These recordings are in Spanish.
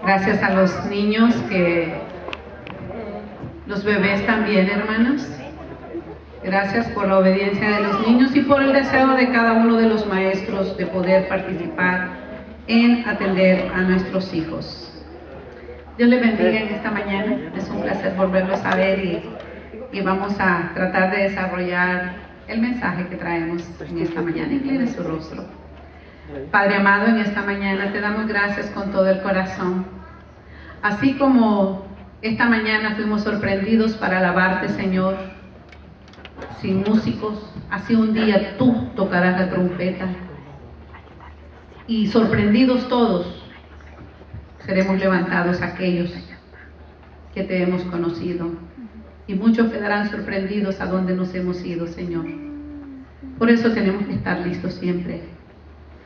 Gracias a los niños, los bebés también, hermanos. Gracias por la obediencia de los niños y por el deseo de cada uno de los maestros de poder participar en atender a nuestros hijos. Dios les bendiga en esta mañana. Es un placer volverlos a ver y vamos a tratar de desarrollar el mensaje que traemos en esta mañana. Incline su rostro. Padre amado, en esta mañana te damos gracias con todo el corazón. Así como esta mañana fuimos sorprendidos para alabarte, Señor, sin músicos, así un día tú tocarás la trompeta y sorprendidos todos seremos levantados aquellos que te hemos conocido, y muchos quedarán sorprendidos a donde nos hemos ido, Señor. Por eso tenemos que estar listos siempre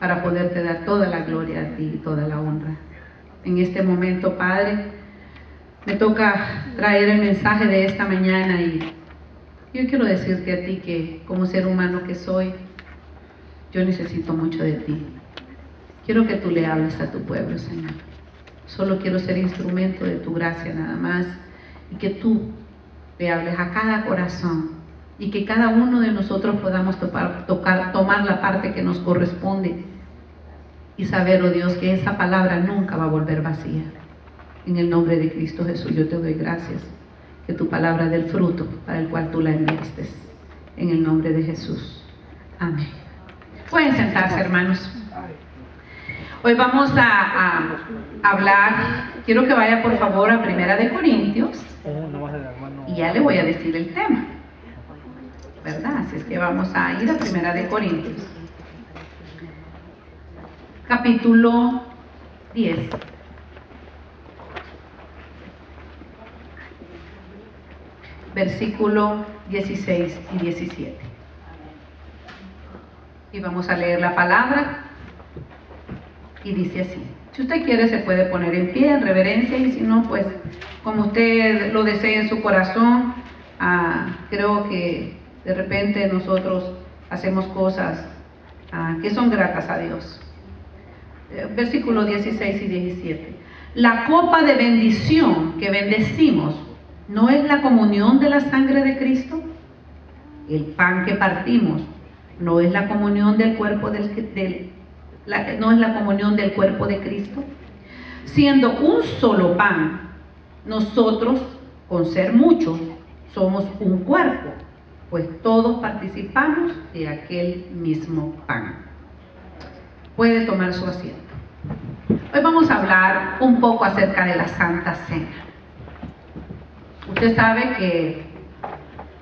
para poderte dar toda la gloria a ti y toda la honra. En este momento, Padre, me toca traer el mensaje de esta mañana y yo quiero decirte a ti que como ser humano que soy, yo necesito mucho de ti. Quiero que tú le hables a tu pueblo, Señor. Solo quiero ser instrumento de tu gracia nada más, y que tú le hables a cada corazón y que cada uno de nosotros podamos tomar la parte que nos corresponde y saber, oh Dios, que esa palabra nunca va a volver vacía. En el nombre de Cristo Jesús yo te doy gracias, que tu palabra dé el fruto para el cual tú la enviaste. En el nombre de Jesús. Amén. Pueden sentarse, hermanos. Hoy vamos a hablar, quiero que vaya por favor a 1 Corintios y ya le voy a decir el tema, ¿verdad? Así es que vamos a ir a 1 Corintios, capítulo 10. Versículo 16 y 17. Y vamos a leer la palabra. Y dice así: si usted quiere se puede poner en pie en reverencia, y si no, pues como usted lo desee en su corazón. Creo que de repente nosotros hacemos cosas que son gratas a Dios. Versículos 16 y 17. La copa de bendición que bendecimos, ¿no es la comunión de la sangre de Cristo? El pan que partimos, ¿no es la comunión del cuerpo no es la comunión del cuerpo de Cristo? Siendo un solo pan, nosotros, con ser muchos, somos un cuerpo, pues todos participamos de aquel mismo pan. Puede tomar su asiento. Hoy vamos a hablar un poco acerca de la Santa Cena. Usted sabe que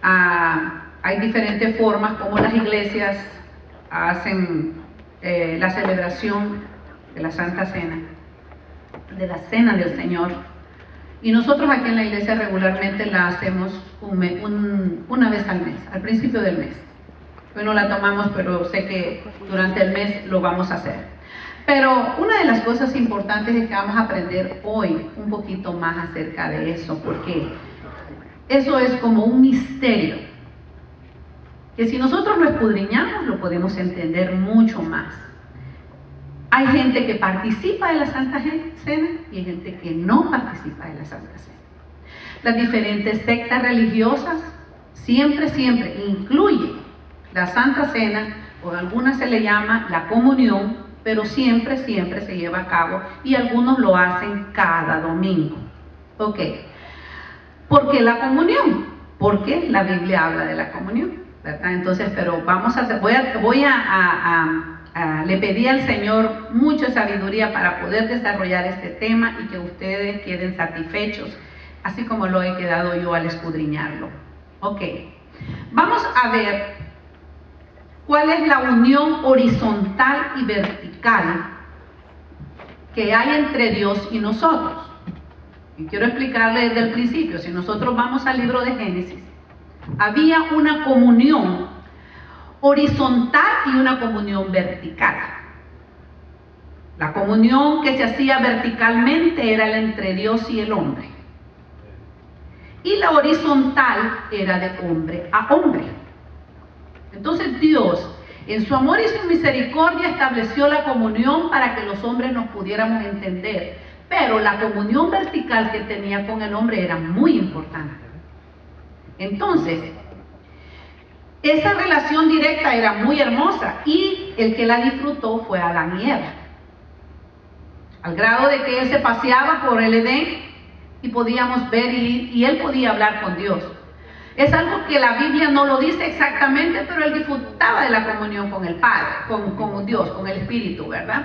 hay diferentes formas como las iglesias hacen la celebración de la Santa Cena, de la Cena del Señor, y nosotros aquí en la iglesia regularmente la hacemos una vez al mes, al principio del mes. Hoy no la tomamos, pero sé que durante el mes lo vamos a hacer. Pero una de las cosas importantes es que vamos a aprender hoy un poquito más acerca de eso, porque eso es como un misterio que si nosotros lo escudriñamos lo podemos entender mucho más. Hay gente que participa de la Santa Cena y hay gente que no participa de la Santa Cena. Las diferentes sectas religiosas siempre incluyen la Santa Cena, o a algunas se le llama la comunión, pero siempre se lleva a cabo, y algunos lo hacen cada domingo. ¿Ok? ¿Por qué la comunión? Porque la Biblia habla de la comunión, ¿verdad? Entonces, pero le pedí al Señor mucha sabiduría para poder desarrollar este tema y que ustedes queden satisfechos, así como lo he quedado yo al escudriñarlo. Ok, vamos a ver cuál es la unión horizontal y vertical que hay entre Dios y nosotros. Y quiero explicarle desde el principio. Si nosotros vamos al libro de Génesis, había una comunión horizontal y una comunión vertical. La comunión que se hacía verticalmente era la entre Dios y el hombre, y la horizontal era de hombre a hombre. Entonces Dios, en su amor y su misericordia, estableció la comunión para que los hombres nos pudiéramos entender, Pero la comunión vertical que tenía con el hombre era muy importante. Entonces, esa relación directa era muy hermosa y el que la disfrutó fue Adán y Eva. Al grado de que él se paseaba por el Edén y podíamos ver y él podía hablar con Dios. Es algo que la Biblia no lo dice exactamente, pero él disfrutaba de la comunión con el Padre, con Dios, con el Espíritu, ¿verdad?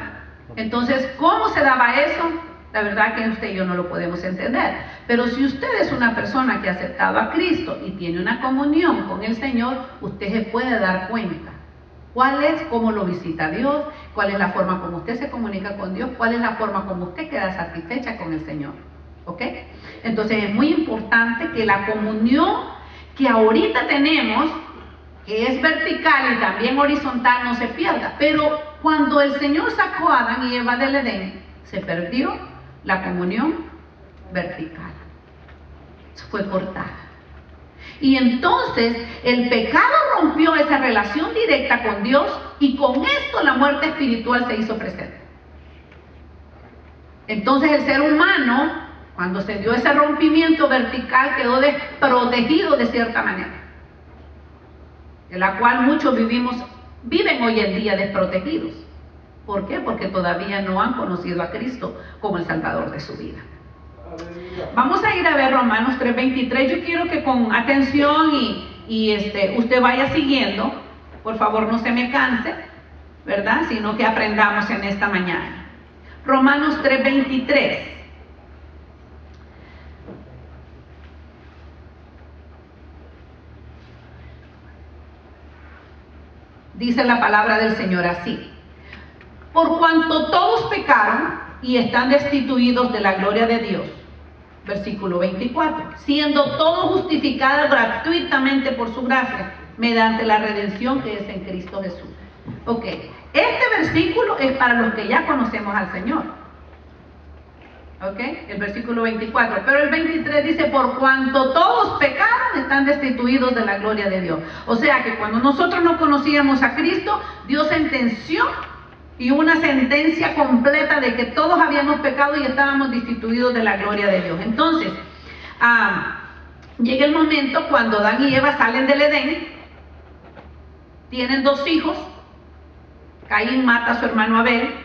Entonces, ¿cómo se daba eso? La verdad que usted y yo no lo podemos entender. Pero si usted es una persona que ha aceptado a Cristo y tiene una comunión con el Señor, usted se puede dar cuenta. ¿Cuál es cómo lo visita Dios? ¿Cuál es la forma como usted se comunica con Dios? ¿Cuál es la forma como usted queda satisfecha con el Señor? ¿Ok? Entonces es muy importante que la comunión que ahorita tenemos, que es vertical y también horizontal, no se pierda. Pero cuando el Señor sacó a Adán y Eva del Edén, se perdió la comunión vertical. Fue cortada. Y entonces el pecado rompió esa relación directa con Dios y con esto la muerte espiritual se hizo presente. Entonces el ser humano, cuando se dio ese rompimiento vertical, quedó desprotegido de cierta manera, de la cual muchos viven hoy en día desprotegidos. ¿Por qué? Porque todavía no han conocido a Cristo como el Salvador de su vida. Vamos a ir a ver Romanos 3:23. Yo quiero que con atención usted vaya siguiendo. Por favor, no se me canse, ¿verdad? Sino que aprendamos en esta mañana. Romanos 3:23. Dice la palabra del Señor así: por cuanto todos pecaron y están destituidos de la gloria de Dios. Versículo 24. Siendo todos justificados gratuitamente por su gracia, mediante la redención que es en Cristo Jesús. Ok, este versículo es para los que ya conocemos al Señor. Ok, el versículo 24. Pero el 23 dice: por cuanto todos pecaron, están destituidos de la gloria de Dios. O sea que cuando nosotros no conocíamos a Cristo, Dios sentenció y una sentencia completa de que todos habíamos pecado y estábamos destituidos de la gloria de Dios. Entonces, llega el momento cuando Adán y Eva salen del Edén, tienen 2 hijos, Caín mata a su hermano Abel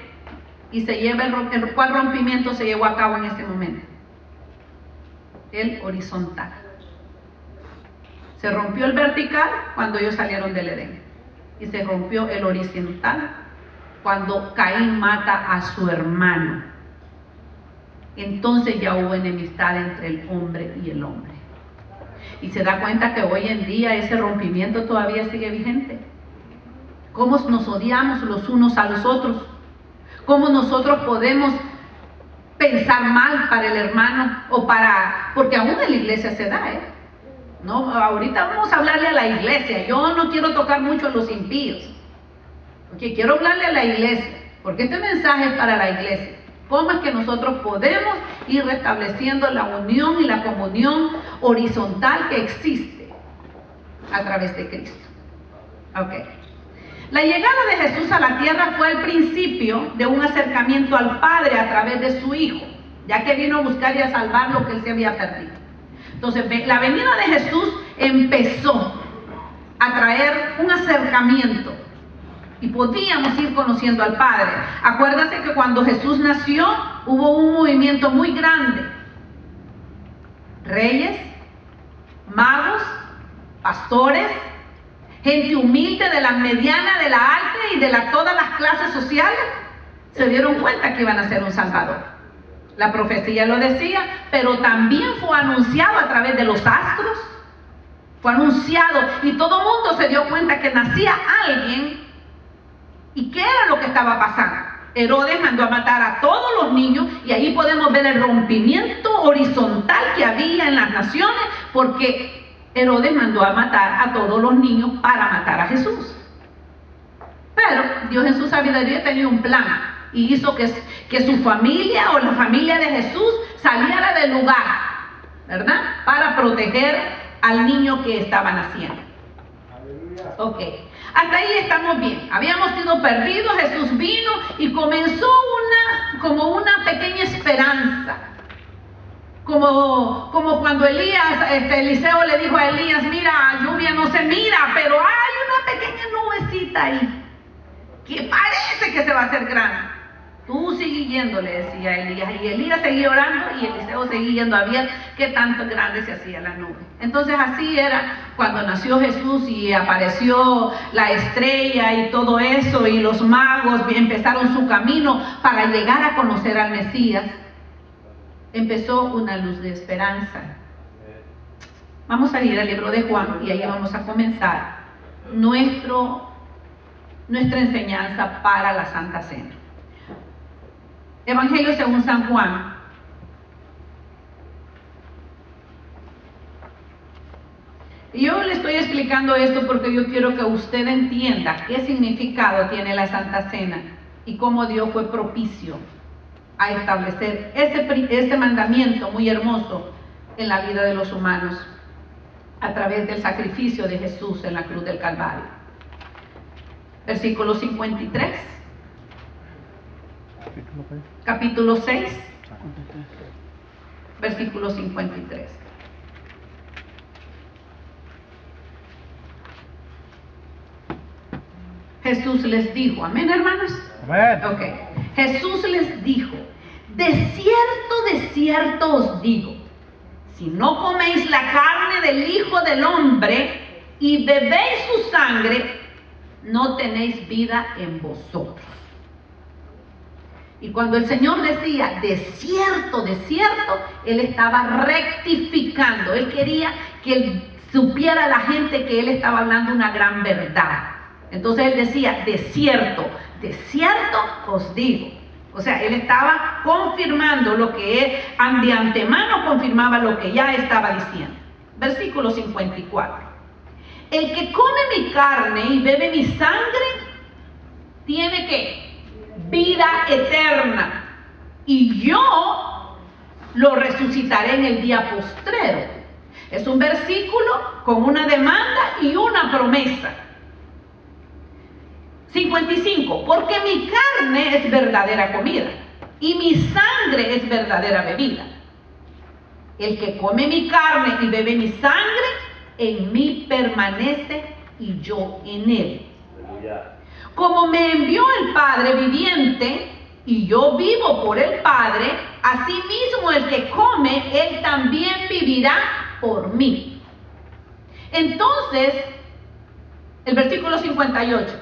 y se lleva el cual rompimiento se llevó a cabo en ese momento. El horizontal. Se rompió el vertical cuando ellos salieron del Edén y se rompió el horizontal cuando Caín mata a su hermano. Entonces ya hubo enemistad entre el hombre y el hombre. Y se da cuenta que hoy en día ese rompimiento todavía sigue vigente. Cómo nos odiamos los unos a los otros. Cómo nosotros podemos pensar mal para el hermano porque aún en la iglesia se da, No, ahorita vamos a hablarle a la iglesia. Yo no quiero tocar mucho a los impíos. Porque quiero hablarle a la iglesia, porque este mensaje es para la iglesia. ¿Cómo es que nosotros podemos ir restableciendo la unión y la comunión horizontal que existe a través de Cristo? Ok. La llegada de Jesús a la tierra fue el principio de un acercamiento al Padre a través de su Hijo, ya que vino a buscar y a salvar lo que él se había perdido. Entonces, la venida de Jesús empezó a traer un acercamiento. Y podíamos ir conociendo al Padre. Acuérdate que cuando Jesús nació, hubo un movimiento muy grande. Reyes, magos, pastores, gente humilde de la mediana, de la alta y de todas las clases sociales, se dieron cuenta que iban a ser un Salvador. La profecía lo decía, pero también fue anunciado a través de los astros. Fue anunciado y todo el mundo se dio cuenta que nacía alguien. ¿Y qué era lo que estaba pasando? Herodes mandó a matar a todos los niños y ahí podemos ver el rompimiento horizontal que había en las naciones, porque Herodes mandó a matar a todos los niños para matar a Jesús. Pero Dios en su sabiduría tenía un plan y hizo que su familia o la familia de Jesús saliera del lugar, ¿verdad? Para proteger al niño que estaba naciendo. Ok. Hasta ahí estamos bien. Habíamos sido perdidos, Jesús vino y comenzó como una pequeña esperanza como cuando Eliseo le dijo a Elías, mira, lluvia no se mira, pero hay una pequeña nubecita ahí, que parece que se va a hacer grande. Tú sigue yendo, le decía Elías, y Elías seguía orando y Eliseo seguía yendo a ver qué tanto grande se hacía la nube. Entonces así era cuando nació Jesús y apareció la estrella y todo eso, y los magos empezaron su camino para llegar a conocer al Mesías. Empezó una luz de esperanza. Vamos a ir al libro de Juan y ahí vamos a comenzar nuestra enseñanza para la Santa Cena. Evangelio según San Juan. Y yo le estoy explicando esto porque yo quiero que usted entienda qué significado tiene la Santa Cena y cómo Dios fue propicio a establecer ese mandamiento muy hermoso en la vida de los humanos a través del sacrificio de Jesús en la cruz del Calvario. Versículo 53. Capítulo 6, versículo 53. Jesús les dijo, amén, hermanos. Amén. Ok. Jesús les dijo, de cierto os digo, si no coméis la carne del Hijo del Hombre y bebéis su sangre, no tenéis vida en vosotros. Y cuando el Señor decía, de cierto, Él estaba rectificando. Él quería que Él supiera a la gente que Él estaba hablando una gran verdad. Entonces Él decía, de cierto os digo. O sea, Él estaba confirmando lo que Él de antemano confirmaba lo que ya estaba diciendo. Versículo 54. El que come mi carne y bebe mi sangre, tiene que vida eterna, y yo lo resucitaré en el día postrero. Es un versículo con una demanda y una promesa. 55. Porque mi carne es verdadera comida y mi sangre es verdadera bebida. El que come mi carne y bebe mi sangre, en mí permanece y yo en él. Como me envió el Padre viviente y yo vivo por el Padre, asimismo el que come, él también vivirá por mí. Entonces, el versículo 58,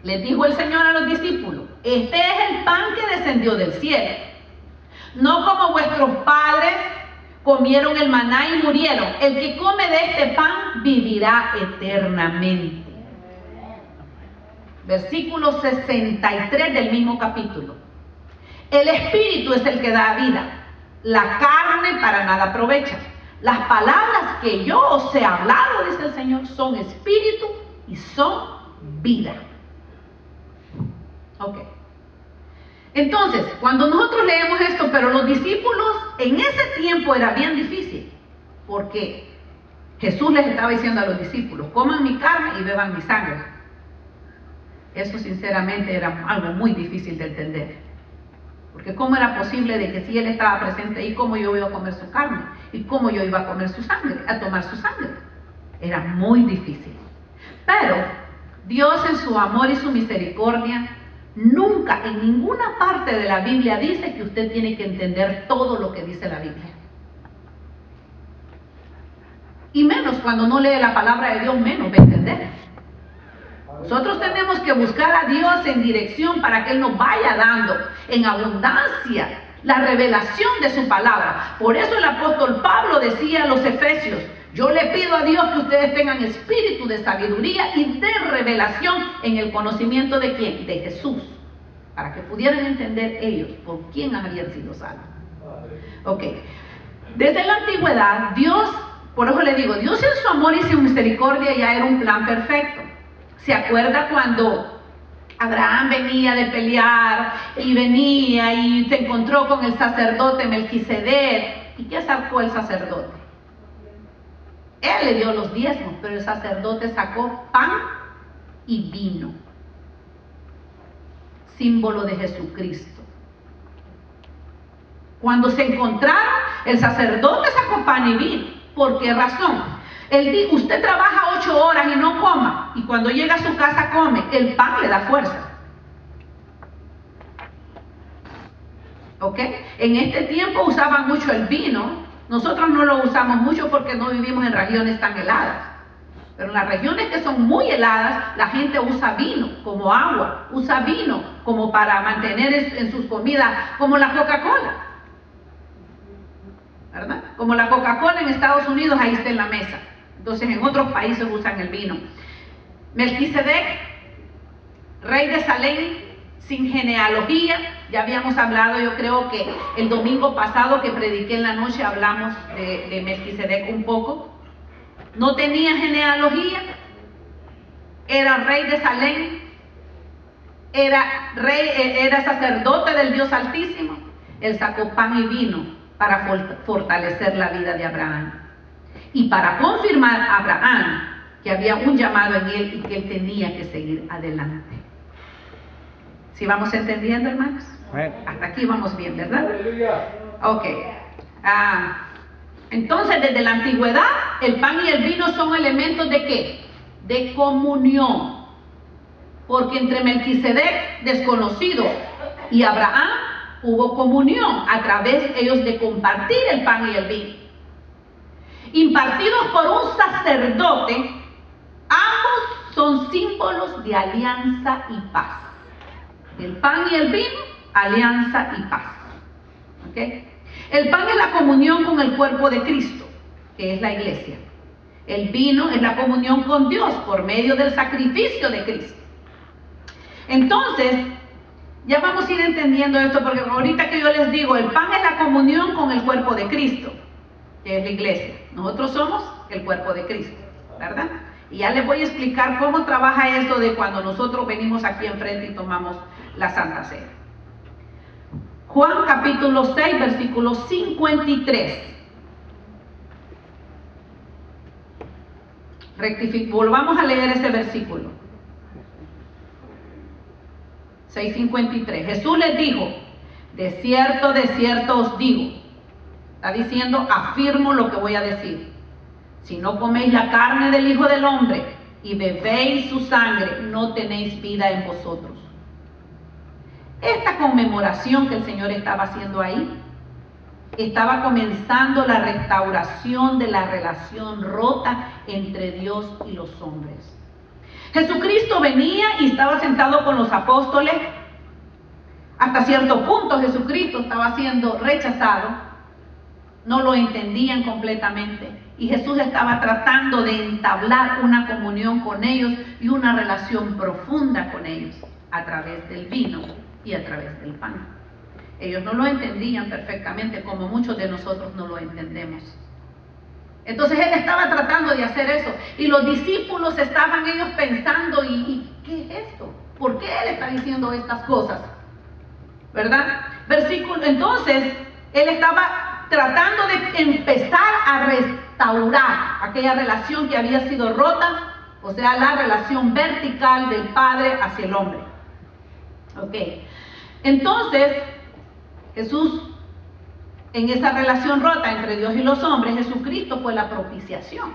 les dijo el Señor a los discípulos, este es el pan que descendió del cielo, no como vuestros padres comieron el maná y murieron. El que come de este pan vivirá eternamente. Versículo 63 del mismo capítulo. El espíritu es el que da vida, la carne para nada aprovecha. Las palabras que yo os he hablado, dice el Señor, son espíritu y son vida. Ok. Entonces, cuando nosotros leemos esto, pero los discípulos en ese tiempo era bien difícil, porque Jesús les estaba diciendo a los discípulos, coman mi carne y beban mi sangre. Eso sinceramente era algo muy difícil de entender, porque cómo era posible de que si Él estaba presente ahí, cómo yo iba a comer su carne y cómo yo iba a comer su sangre, a tomar su sangre. Era muy difícil. Pero Dios en su amor y su misericordia nunca en ninguna parte de la Biblia dice que usted tiene que entender todo lo que dice la Biblia. Y menos cuando no lee la palabra de Dios, menos va a entender. Nosotros tenemos que buscar a Dios en dirección para que Él nos vaya dando en abundancia la revelación de su palabra. Por eso el apóstol Pablo decía a los Efesios, yo le pido a Dios que ustedes tengan espíritu de sabiduría y de revelación en el conocimiento de ¿quién? De Jesús, para que pudieran entender ellos por quién habían sido salvos. Ok, desde la antigüedad Dios, por eso le digo, Dios en su amor y su misericordia ya era un plan perfecto. ¿Se acuerda cuando Abraham venía de pelear y venía y se encontró con el sacerdote Melquisedec? ¿Y qué sacó el sacerdote? Él le dio los diezmos, pero el sacerdote sacó pan y vino, símbolo de Jesucristo. Cuando se encontraron, el sacerdote sacó pan y vino. ¿Por qué razón? Él dijo, usted trabaja 8 horas y no coma, y cuando llega a su casa come. El pan le da fuerza. ¿Ok? En este tiempo usaban mucho el vino. Nosotros no lo usamos mucho porque no vivimos en regiones tan heladas. Pero en las regiones que son muy heladas, la gente usa vino como agua, usa vino como para mantener en sus comidas, como la Coca-Cola, ¿verdad? Como la Coca-Cola en Estados Unidos, ahí está en la mesa. Entonces en otros países usan el vino. Melquisedec, rey de Salem, sin genealogía. Ya habíamos hablado, yo creo que el domingo pasado que prediqué en la noche hablamos de Melquisedec un poco. No tenía genealogía, era rey de Salem, era sacerdote del Dios Altísimo. Él sacó pan y vino para fortalecer la vida de Abraham y para confirmar a Abraham que había un llamado en él y que él tenía que seguir adelante. ¿Sí vamos entendiendo, hermanos? Hasta aquí vamos bien, ¿verdad? Ok. Entonces, desde la antigüedad, el pan y el vino son elementos ¿de qué? De comunión. Porque entre Melquisedec, desconocido, y Abraham hubo comunión a través ellos de compartir el pan y el vino. Impartidos por un sacerdote, ambos son símbolos de alianza y paz. El pan y el vino, alianza y paz. ¿Ok? El pan es la comunión con el cuerpo de Cristo, que es la iglesia. El vino es la comunión con Dios por medio del sacrificio de Cristo. Entonces, ya vamos a ir entendiendo esto, porque ahorita que yo les digo, el pan es la comunión con el cuerpo de Cristo, que es la iglesia. Nosotros somos el cuerpo de Cristo, ¿verdad? Y ya les voy a explicar cómo trabaja esto de cuando nosotros venimos aquí enfrente y tomamos la Santa Cena. Juan capítulo 6, versículo 53. Volvamos a leer ese versículo. 6:53. Jesús les dijo, de cierto os digo. Está diciendo, afirmo lo que voy a decir. Si no coméis la carne del Hijo del Hombre y bebéis su sangre, no tenéis vida en vosotros. Esta conmemoración que el Señor estaba haciendo ahí, estaba comenzando la restauración de la relación rota entre Dios y los hombres. Jesucristo venía y estaba sentado con los apóstoles. Hasta cierto punto Jesucristo estaba siendo rechazado, no lo entendían completamente, y Jesús estaba tratando de entablar una comunión con ellos y una relación profunda con ellos a través del vino y a través del pan. Ellos no lo entendían perfectamente, como muchos de nosotros no lo entendemos. Entonces él estaba tratando de hacer eso, y los discípulos estaban ellos pensando, ¿y qué es esto? ¿Por qué él está diciendo estas cosas? ¿Verdad? Entonces él estaba tratando de empezar a restaurar aquella relación que había sido rota, o sea, la relación vertical del Padre hacia el hombre. Ok. Entonces Jesús, en esa relación rota entre Dios y los hombres, Jesucristo fue la propiciación.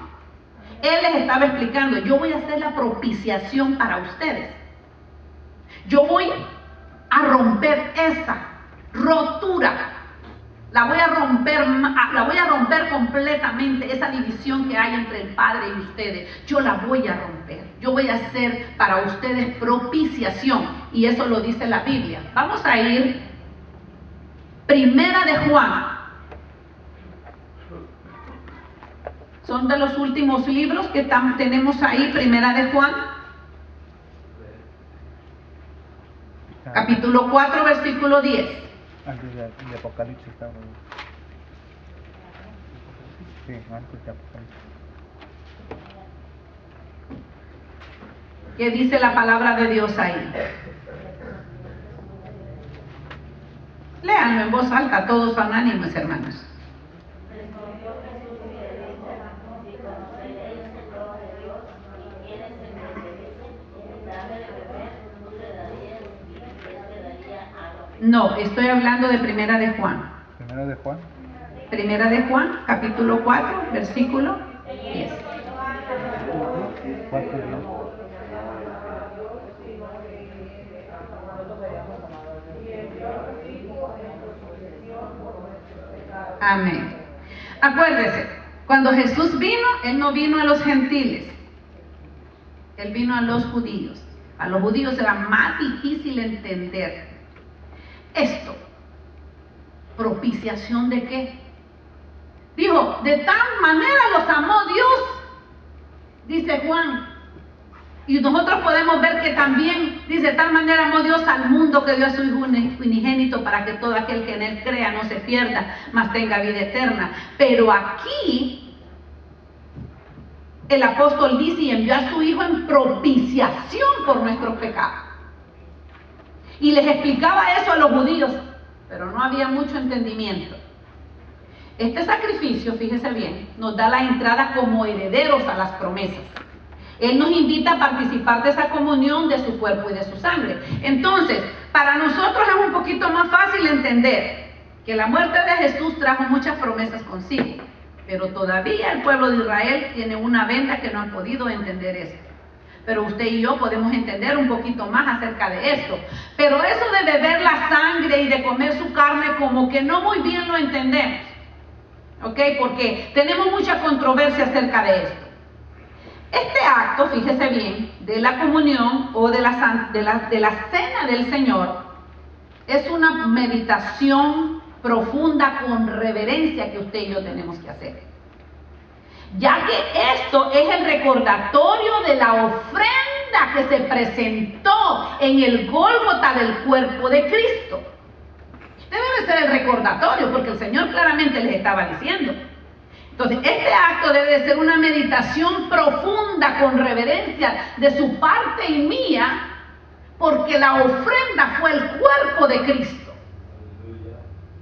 Él les estaba explicando, yo voy a hacer la propiciación para ustedes. Yo voy a romper esa rotura. La voy a romper completamente, esa división que hay entre el Padre y ustedes. Yo la voy a romper. Yo voy a hacer para ustedes propiciación. Y eso lo dice la Biblia. Vamos a ir Primera de Juan. Son de los últimos libros que tenemos ahí. Primera de Juan, capítulo 4, versículo 10. Antes de Apocalipsis estaba. Sí, antes de Apocalipsis. ¿Qué dice la palabra de Dios ahí? Léanlo en voz alta, todos unánimes, hermanos. No, estoy hablando de Primera de Juan. Primera de Juan. Primera de Juan, capítulo 4, versículo 10. 4:10. Amén. Acuérdese, cuando Jesús vino, Él no vino a los gentiles, Él vino a los judíos. A los judíos era más difícil entender esto. ¿Propiciación de qué? Dijo, de tal manera los amó Dios, dice Juan. Y nosotros podemos ver que también dice, de tal manera amó Dios al mundo que dio a su Hijo unigénito para que todo aquel que en Él crea no se pierda, mas tenga vida eterna. Pero aquí el apóstol dice, y envió a su Hijo en propiciación por nuestros pecados. Y les explicaba eso a los judíos, pero no había mucho entendimiento. Este sacrificio, fíjese bien, nos da la entrada como herederos a las promesas. Él nos invita a participar de esa comunión de su cuerpo y de su sangre. Entonces, para nosotros es un poquito más fácil entender que la muerte de Jesús trajo muchas promesas consigo, pero todavía el pueblo de Israel tiene una venda que no han podido entender esto. Pero usted y yo podemos entender un poquito más acerca de esto. Pero eso de beber la sangre y de comer su carne como que no muy bien lo entendemos. ¿Ok? Porque tenemos mucha controversia acerca de esto. Este acto, fíjese bien, de la comunión o de la cena del Señor es una meditación profunda con reverencia que usted y yo tenemos que hacer. Ya que esto es el recordatorio de la ofrenda que se presentó en el Gólgota del cuerpo de Cristo. Este debe ser el recordatorio, porque el Señor claramente les estaba diciendo. Entonces, este acto debe de ser una meditación profunda con reverencia de su parte y mía, porque la ofrenda fue el cuerpo de Cristo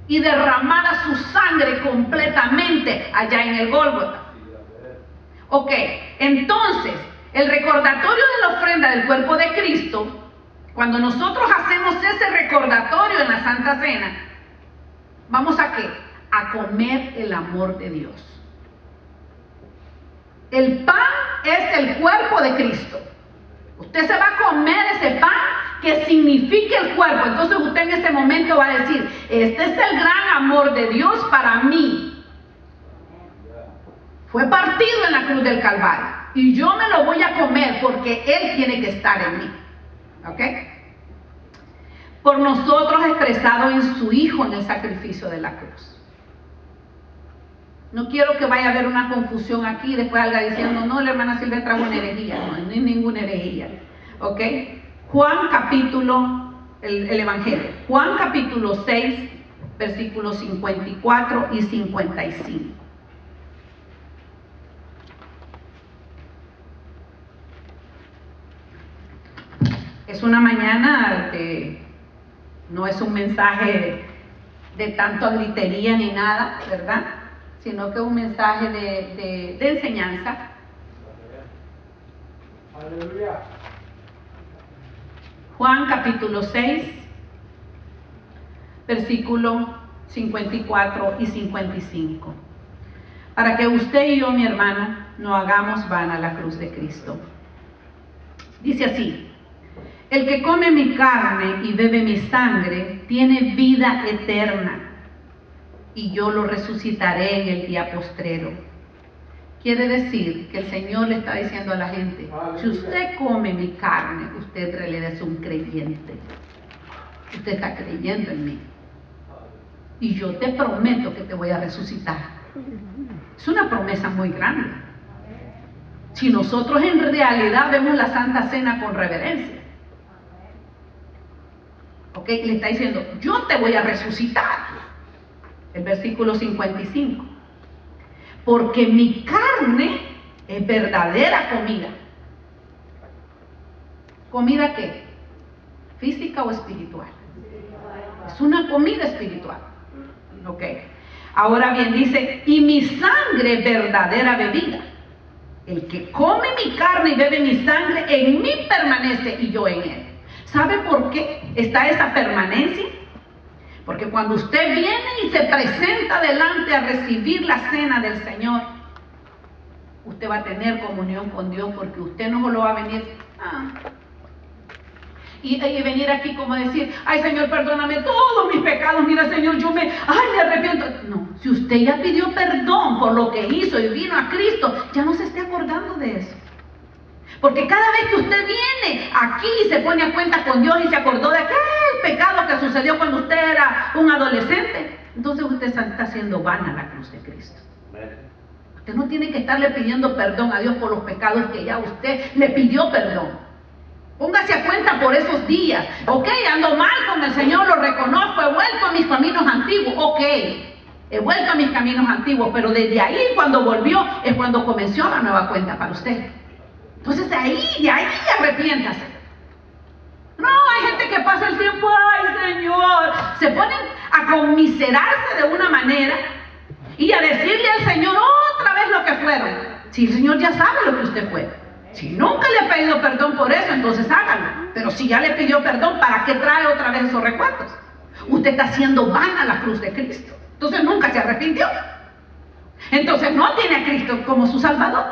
y derramada su sangre completamente allá en el Gólgota. Ok, entonces, el recordatorio de la ofrenda del cuerpo de Cristo, cuando nosotros hacemos ese recordatorio en la Santa Cena, ¿vamos a qué? A comer el amor de Dios. El pan es el cuerpo de Cristo. Usted se va a comer ese pan que significa el cuerpo. Entonces usted en ese momento va a decir, este es el gran amor de Dios para mí. Fue partido en la cruz del Calvario y yo me lo voy a comer porque Él tiene que estar en mí. ¿Ok? Por nosotros expresado en su Hijo en el sacrificio de la cruz. No quiero que vaya a haber una confusión aquí y después salga diciendo, no, la hermana Silvia trajo una herejía. No, no hay ninguna herejía. ¿Ok? Juan capítulo, el Evangelio. Juan capítulo 6, versículos 54 y 55. Es una mañana que no es un mensaje de tanto gritería ni nada, ¿verdad? Sino que es un mensaje de enseñanza. Aleluya. Juan capítulo 6, versículo 54 y 55. Para que usted y yo, mi hermano, no hagamos vana la cruz de Cristo. Dice así: el que come mi carne y bebe mi sangre tiene vida eterna, y yo lo resucitaré en el día postrero. Quiere decir que el Señor le está diciendo a la gente, si usted come mi carne, usted en realidad es un creyente. Usted está creyendo en mí. Y yo te prometo que te voy a resucitar. Es una promesa muy grande. Si nosotros en realidad vemos la Santa Cena con reverencia. ¿Ok? Le está diciendo, yo te voy a resucitar. El versículo 55. Porque mi carne es verdadera comida. ¿Comida qué? ¿Física o espiritual? Es una comida espiritual. ¿Ok? Ahora bien, dice, y mi sangre verdadera bebida. El que come mi carne y bebe mi sangre, en mí permanece y yo en él. ¿Sabe por qué está esa permanencia? Porque cuando usted viene y se presenta delante a recibir la cena del Señor, usted va a tener comunión con Dios, porque usted no solo va a venir y venir aquí como a decir, ay Señor, perdóname todos mis pecados, mira Señor, me arrepiento. No, si usted ya pidió perdón por lo que hizo y vino a Cristo, ya no se esté acordando de eso. Porque cada vez que usted viene aquí y se pone a cuenta con Dios y se acordó de aquel pecado que sucedió cuando usted era un adolescente, entonces usted está haciendo vana la cruz de Cristo. Usted no tiene que estarle pidiendo perdón a Dios por los pecados que ya usted le pidió perdón. Póngase a cuenta por esos días. Ok, ando mal con el Señor, lo reconozco, he vuelto a mis caminos antiguos. Ok, he vuelto a mis caminos antiguos, pero desde ahí cuando volvió es cuando comenzó la nueva cuenta para usted. Entonces de ahí arrepiéntase. No, hay gente que pasa el tiempo, ay Señor, se ponen a conmiserarse de una manera y a decirle al Señor otra vez lo que fueron. Si el Señor ya sabe lo que usted fue. Si nunca le ha pedido perdón por eso, entonces hágalo. Pero si ya le pidió perdón, ¿para qué trae otra vez esos recuerdos? Usted está haciendo vana la cruz de Cristo. Entonces nunca se arrepintió. Entonces no tiene a Cristo como su Salvador.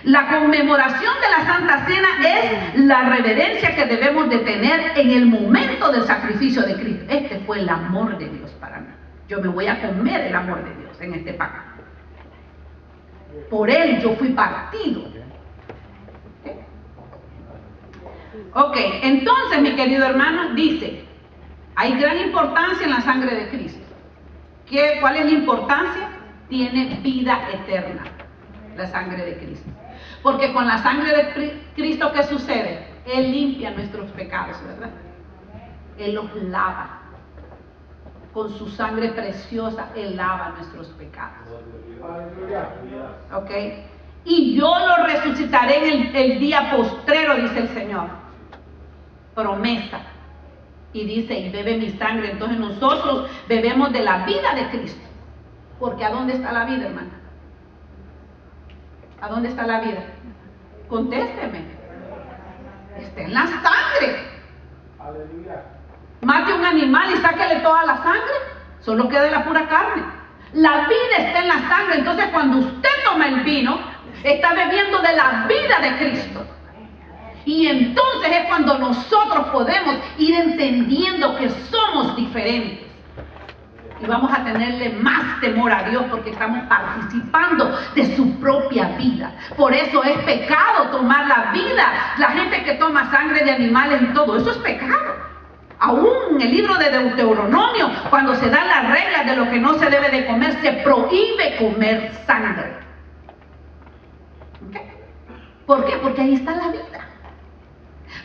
La conmemoración de la Santa Cena es la reverencia que debemos de tener en el momento del sacrificio de Cristo. Este fue el amor de Dios para mí. Yo me voy a comer el amor de Dios en este pan. Por Él yo fui partido. Ok, entonces mi querido hermano, dice, hay gran importancia en la sangre de Cristo. ¿Cuál es la importancia? Tiene vida eterna, la sangre de Cristo. Porque con la sangre de Cristo, ¿qué sucede? Él limpia nuestros pecados, ¿verdad? Él los lava. Con su sangre preciosa, Él lava nuestros pecados. ¿Ok? Y yo lo resucitaré en el día postrero, dice el Señor. Promesa. Y dice, y bebe mi sangre. Entonces nosotros bebemos de la vida de Cristo. Porque ¿a dónde está la vida, hermana? ¿A dónde está la vida? Contésteme. Está en la sangre. Aleluya. Mate un animal y sáquele toda la sangre, solo queda la pura carne. La vida está en la sangre. Entonces cuando usted toma el vino, está bebiendo de la vida de Cristo. Y entonces es cuando nosotros podemos ir entendiendo que somos diferentes. Y vamos a tenerle más temor a Dios porque estamos participando de su propia vida. Por eso es pecado tomar la vida. La gente que toma sangre de animales y todo, eso es pecado. Aún en el libro de Deuteronomio, cuando se dan las reglas de lo que no se debe de comer, se prohíbe comer sangre. ¿Okay? ¿Por qué? Porque ahí está la vida.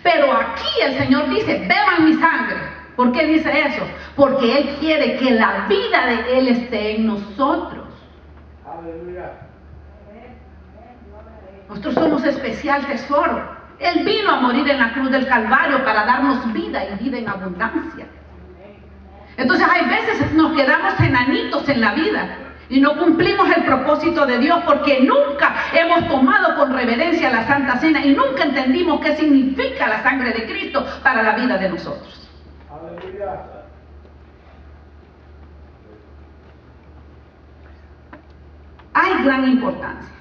Pero aquí el Señor dice, beban mi sangre. ¿Por qué dice eso? Porque Él quiere que la vida de Él esté en nosotros. Aleluya. Nosotros somos especial tesoro. Él vino a morir en la cruz del Calvario para darnos vida y vida en abundancia. Entonces hay veces nos quedamos enanitos en la vida y no cumplimos el propósito de Dios porque nunca hemos tomado con reverencia la Santa Cena y nunca entendimos qué significa la sangre de Cristo para la vida de nosotros. Aleluya. Hay gran importancia.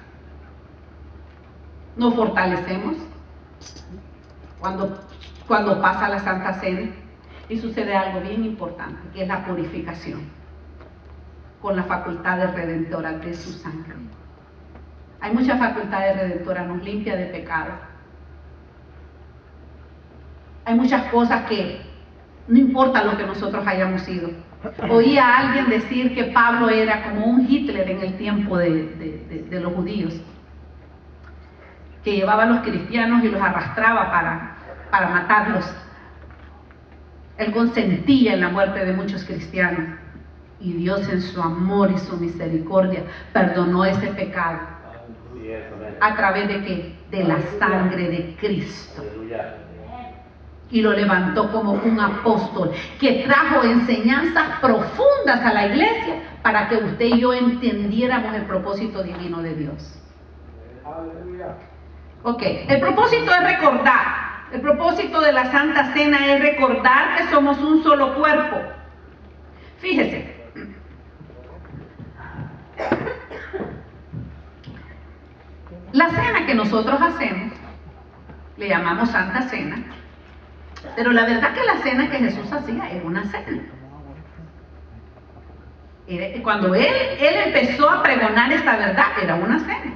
Nos fortalecemos cuando pasa la Santa Cena y sucede algo bien importante, que es la purificación con las facultades redentoras de su sangre. Hay muchas facultades redentoras, nos limpia de pecado. Hay muchas cosas que no importa lo que nosotros hayamos sido. Oí a alguien decir que Pablo era como un Hitler en el tiempo de los judíos, que llevaba a los cristianos y los arrastraba para matarlos. Él consentía en la muerte de muchos cristianos y Dios en su amor y su misericordia perdonó ese pecado. ¿A través de qué? De la sangre de Cristo. Y lo levantó como un apóstol que trajo enseñanzas profundas a la iglesia para que usted y yo entendiéramos el propósito divino de Dios. Ok, el propósito es recordar. El propósito de la Santa Cena es recordar que somos un solo cuerpo, Fíjese, la cena que nosotros hacemos, le llamamos Santa Cena, pero la verdad que la cena que Jesús hacía era una cena. Cuando él empezó a pregonar esta verdad, era una cena.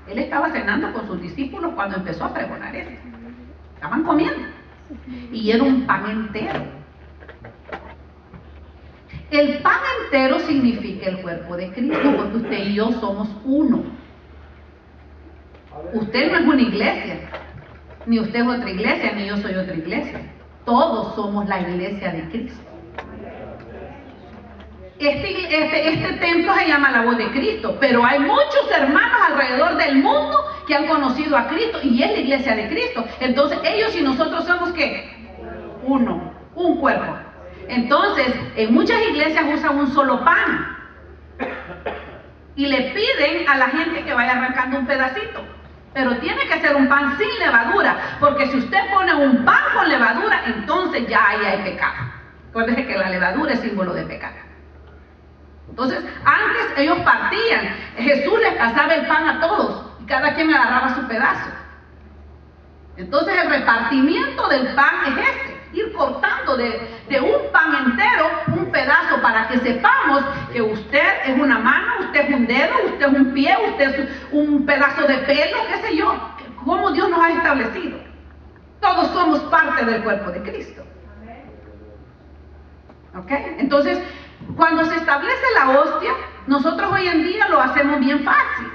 Él estaba cenando con sus discípulos cuando empezó a pregonar esto. Estaban comiendo. Y era un pan entero. El pan entero significa el cuerpo de Cristo, porque usted y yo somos uno. Usted no es una iglesia, ni usted es otra iglesia, ni yo soy otra iglesia. Todos somos la iglesia de Cristo. Este templo se llama la voz de Cristo, pero hay muchos hermanos alrededor del mundo que han conocido a Cristo y es la iglesia de Cristo. Entonces ellos y nosotros somos ¿qué? Uno, un cuerpo. Entonces en muchas iglesias usan un solo pan y le piden a la gente que vaya arrancando un pedacito, pero tiene que ser un pan sin levadura, porque si usted pone un pan con levadura, entonces ya ahí hay pecado. Acuérdese que la levadura es símbolo de pecado. Entonces, antes ellos partían, Jesús les pasaba el pan a todos y cada quien agarraba su pedazo. Entonces el repartimiento del pan es ese, ir cortando de un pan entero un pedazo para que sepamos que usted es una mano, usted es un dedo, usted es un pie, usted es un pedazo de pelo, qué sé yo, cómo Dios nos ha establecido. Todos somos parte del cuerpo de Cristo. ¿Ok? Entonces, cuando se establece la hostia, nosotros hoy en día lo hacemos bien fácil.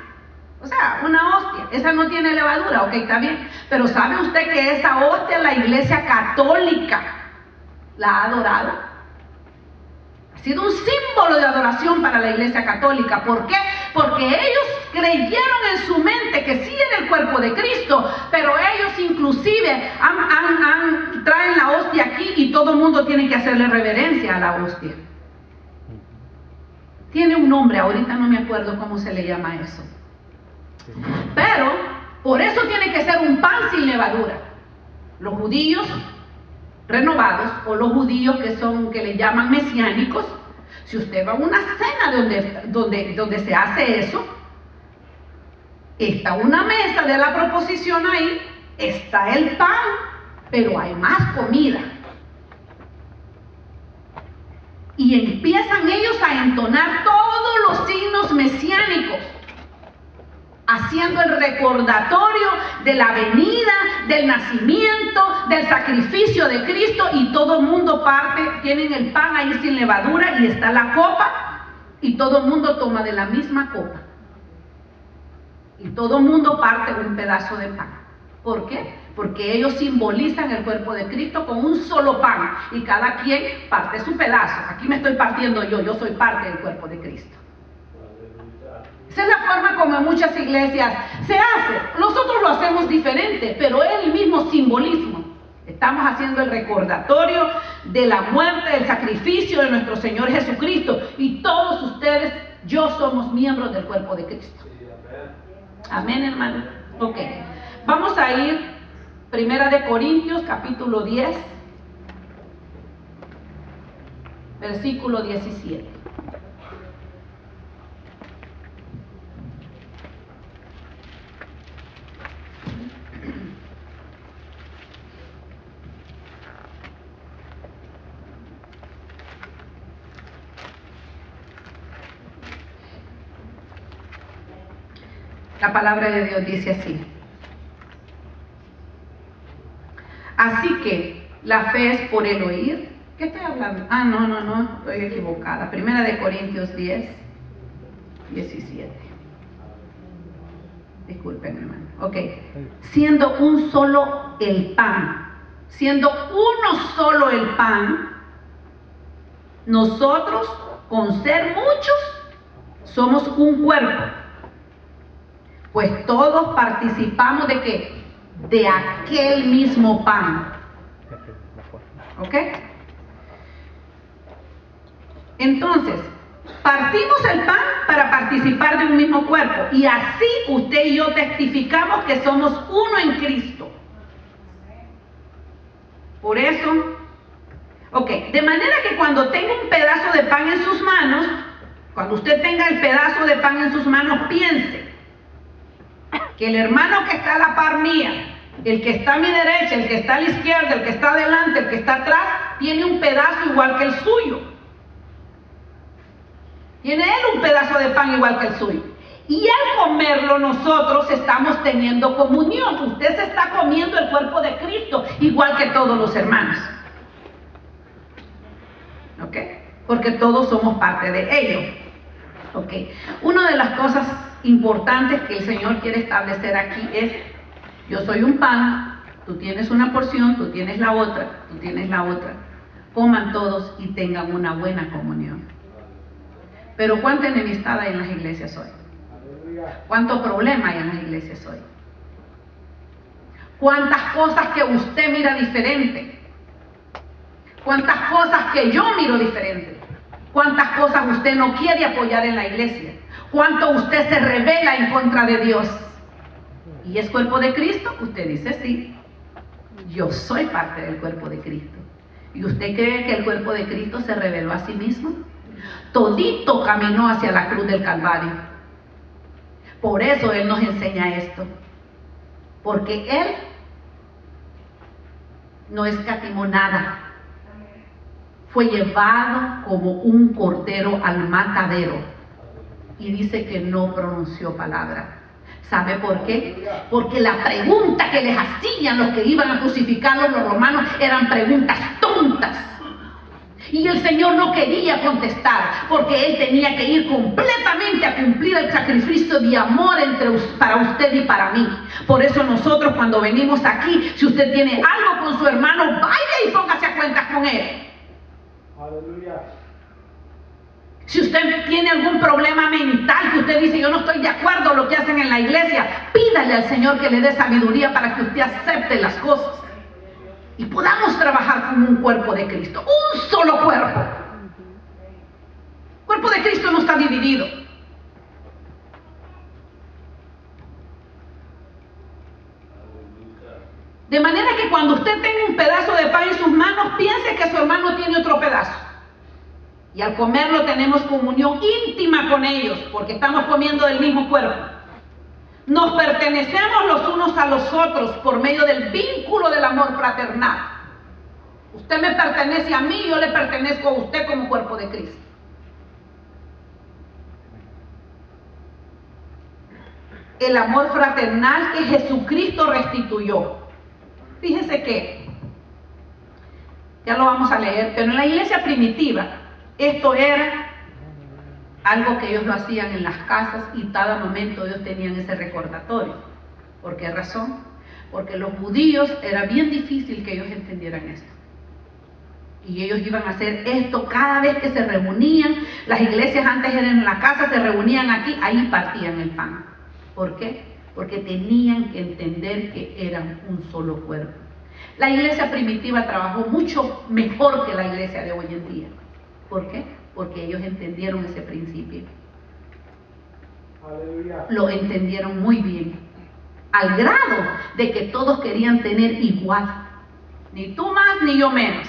O sea, una hostia, esa no tiene levadura, ok, está bien. Pero ¿sabe usted que esa hostia la Iglesia Católica la ha adorado? Ha sido un símbolo de adoración para la Iglesia Católica. ¿Por qué? Porque ellos creyeron en su mente que sí era el cuerpo de Cristo, pero ellos inclusive traen la hostia aquí y todo el mundo tiene que hacerle reverencia a la hostia. Tiene un nombre, ahorita no me acuerdo cómo se le llama eso. Pero por eso tiene que ser un pan sin levadura. Los judíos renovados o los judíos que le llaman mesiánicos, si usted va a una cena donde se hace eso, está una mesa de la proposición ahí, está el pan, pero hay más comida. Y empiezan ellos a entonar todos los signos mesiánicos, haciendo el recordatorio de la venida, del nacimiento, del sacrificio de Cristo, y todo el mundo parte, tienen el pan ahí sin levadura y está la copa, y todo el mundo toma de la misma copa. Y todo el mundo parte un pedazo de pan. ¿Por qué? Porque ellos simbolizan el cuerpo de Cristo con un solo pan y cada quien parte su pedazo. Aquí me estoy partiendo yo soy parte del cuerpo de Cristo. Esa es la forma como en muchas iglesias se hace. Nosotros lo hacemos diferente, pero es el mismo simbolismo. Estamos haciendo el recordatorio de la muerte, del sacrificio de nuestro Señor Jesucristo, y todos ustedes, yo somos miembros del cuerpo de Cristo. Amén, hermano. Ok, vamos a ir Primera de Corintios, capítulo 10, versículo 17. La palabra de Dios dice así: así que la fe es por el oír. ¿Qué estoy hablando? No, estoy equivocada. Primera de Corintios 10, 17. Disculpen, hermano. Ok. Siendo un solo el pan, siendo uno solo el pan, nosotros, con ser muchos, somos un cuerpo. Pues todos participamos ¿de qué? De aquel mismo pan. ¿Ok? Entonces, partimos el pan para participar de un mismo cuerpo. Y así usted y yo testificamos que somos uno en Cristo. Por eso, ok, de manera que cuando tenga un pedazo de pan en sus manos, cuando usted tenga el pedazo de pan en sus manos, piense que el hermano que está a la par mía, el que está a mi derecha, el que está a la izquierda, el que está adelante, el que está atrás, tiene un pedazo igual que el suyo. Tiene él un pedazo de pan igual que el suyo. Y al comerlo nosotros estamos teniendo comunión. Usted se está comiendo el cuerpo de Cristo igual que todos los hermanos. ¿Ok? Porque todos somos parte de ello. ¿Ok? Una de las cosas importantes que el Señor quiere establecer aquí es: yo soy un pan, tú tienes una porción, tú tienes la otra, tú tienes la otra. Coman todos y tengan una buena comunión. Pero ¿cuánta enemistad hay en las iglesias hoy? ¿Cuánto problema hay en las iglesias hoy? ¿Cuántas cosas que usted mira diferente? ¿Cuántas cosas que yo miro diferente? ¿Cuántas cosas usted no quiere apoyar en la iglesia? ¿Cuánto usted se rebela en contra de Dios? ¿Y es cuerpo de Cristo? Usted dice sí. Yo soy parte del cuerpo de Cristo. ¿Y usted cree que el cuerpo de Cristo se rebeló a sí mismo? Todito caminó hacia la cruz del Calvario. Por eso Él nos enseña esto. Porque Él no escatimó nada. Fue llevado como un cordero al matadero. Y dice que no pronunció palabra. ¿Sabe por qué? Porque la pregunta que les hacían los que iban a crucificarlo, los romanos, eran preguntas tontas. Y el Señor no quería contestar, porque Él tenía que ir completamente a cumplir el sacrificio de amor para usted y para mí. Por eso nosotros, cuando venimos aquí, si usted tiene algo con su hermano, vaya y póngase a cuentas con él. Aleluya. Si usted tiene algún problema mental que usted dice: yo no estoy de acuerdo con lo que hacen en la iglesia, pídale al Señor que le dé sabiduría para que usted acepte las cosas y podamos trabajar como un cuerpo de Cristo, un solo cuerpo. El cuerpo de Cristo no está dividido. De manera que cuando usted tenga un pedazo de pan en sus manos, piense que su hermano tiene otro pedazo. Y al comerlo tenemos comunión íntima con ellos, porque estamos comiendo del mismo cuerpo. Nos pertenecemos los unos a los otros por medio del vínculo del amor fraternal. Usted me pertenece a mí, yo le pertenezco a usted como cuerpo de Cristo. El amor fraternal que Jesucristo restituyó. Fíjense que, ya lo vamos a leer, pero en la iglesia primitiva, esto era algo que ellos lo hacían en las casas y cada momento ellos tenían ese recordatorio. ¿Por qué razón? Porque los judíos era bien difícil que ellos entendieran esto. Y ellos iban a hacer esto cada vez que se reunían. Las iglesias antes eran en la casa, se reunían aquí, ahí partían el pan. ¿Por qué? Porque tenían que entender que eran un solo cuerpo. La iglesia primitiva trabajó mucho mejor que la iglesia de hoy en día. ¿Por qué? Porque ellos entendieron ese principio. Aleluya. Lo entendieron muy bien, al grado de que todos querían tener igual, ni tú más ni yo menos.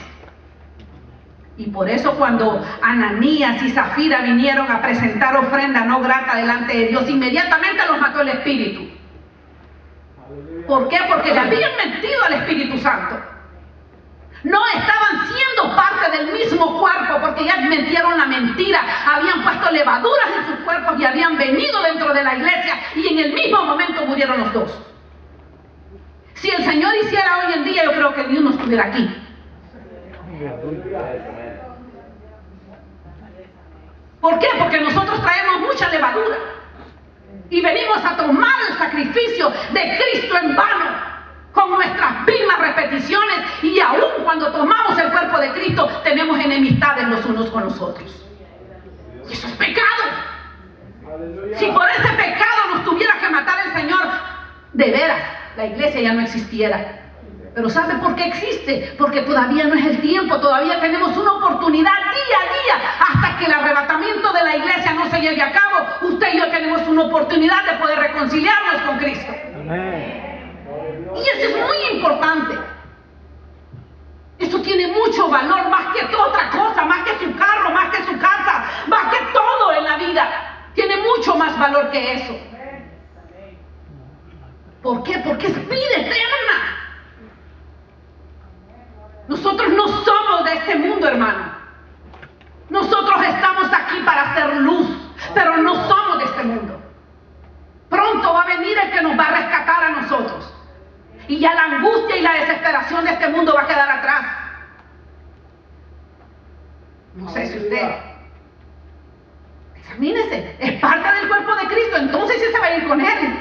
Y por eso cuando Ananías y Zafira vinieron a presentar ofrenda no grata delante de Dios, inmediatamente los mató el Espíritu. Aleluya. ¿Por qué? Porque le habían mentido al Espíritu Santo. No estaban siendo parte del mismo cuerpo, porque ya mentieron la mentira, habían puesto levaduras en sus cuerpos y habían venido dentro de la iglesia y en el mismo momento murieron los dos. Si el Señor hiciera hoy en día, yo creo que Dios no estuviera aquí. ¿Por qué? Porque nosotros traemos mucha levadura y venimos a tomar el sacrificio de Cristo en vano con nuestras mismas repeticiones, y aún cuando tomamos el cuerpo de Cristo tenemos enemistades los unos con los otros. Y eso es pecado. Aleluya. Si por ese pecado nos tuviera que matar el Señor, de veras, la iglesia ya no existiera. Pero ¿sabe por qué existe? Porque todavía no es el tiempo, todavía tenemos una oportunidad día a día, hasta que el arrebatamiento de la iglesia no se lleve a cabo. Usted y yo tenemos una oportunidad de poder reconciliarnos con Cristo. Amén. Y eso es muy importante. Eso tiene mucho valor, más que toda otra que eso. ¿Por qué? Porque es vida eterna. Nosotros no somos de este mundo, hermano. Nosotros estamos aquí para hacer luz, pero no somos de este mundo. Pronto va a venir el que nos va a rescatar a nosotros. Y ya la angustia y la desesperación de este mundo va a quedar atrás. No sé si usted... Examínese, es parte del cuerpo de Cristo, entonces sí se va a ir con Él.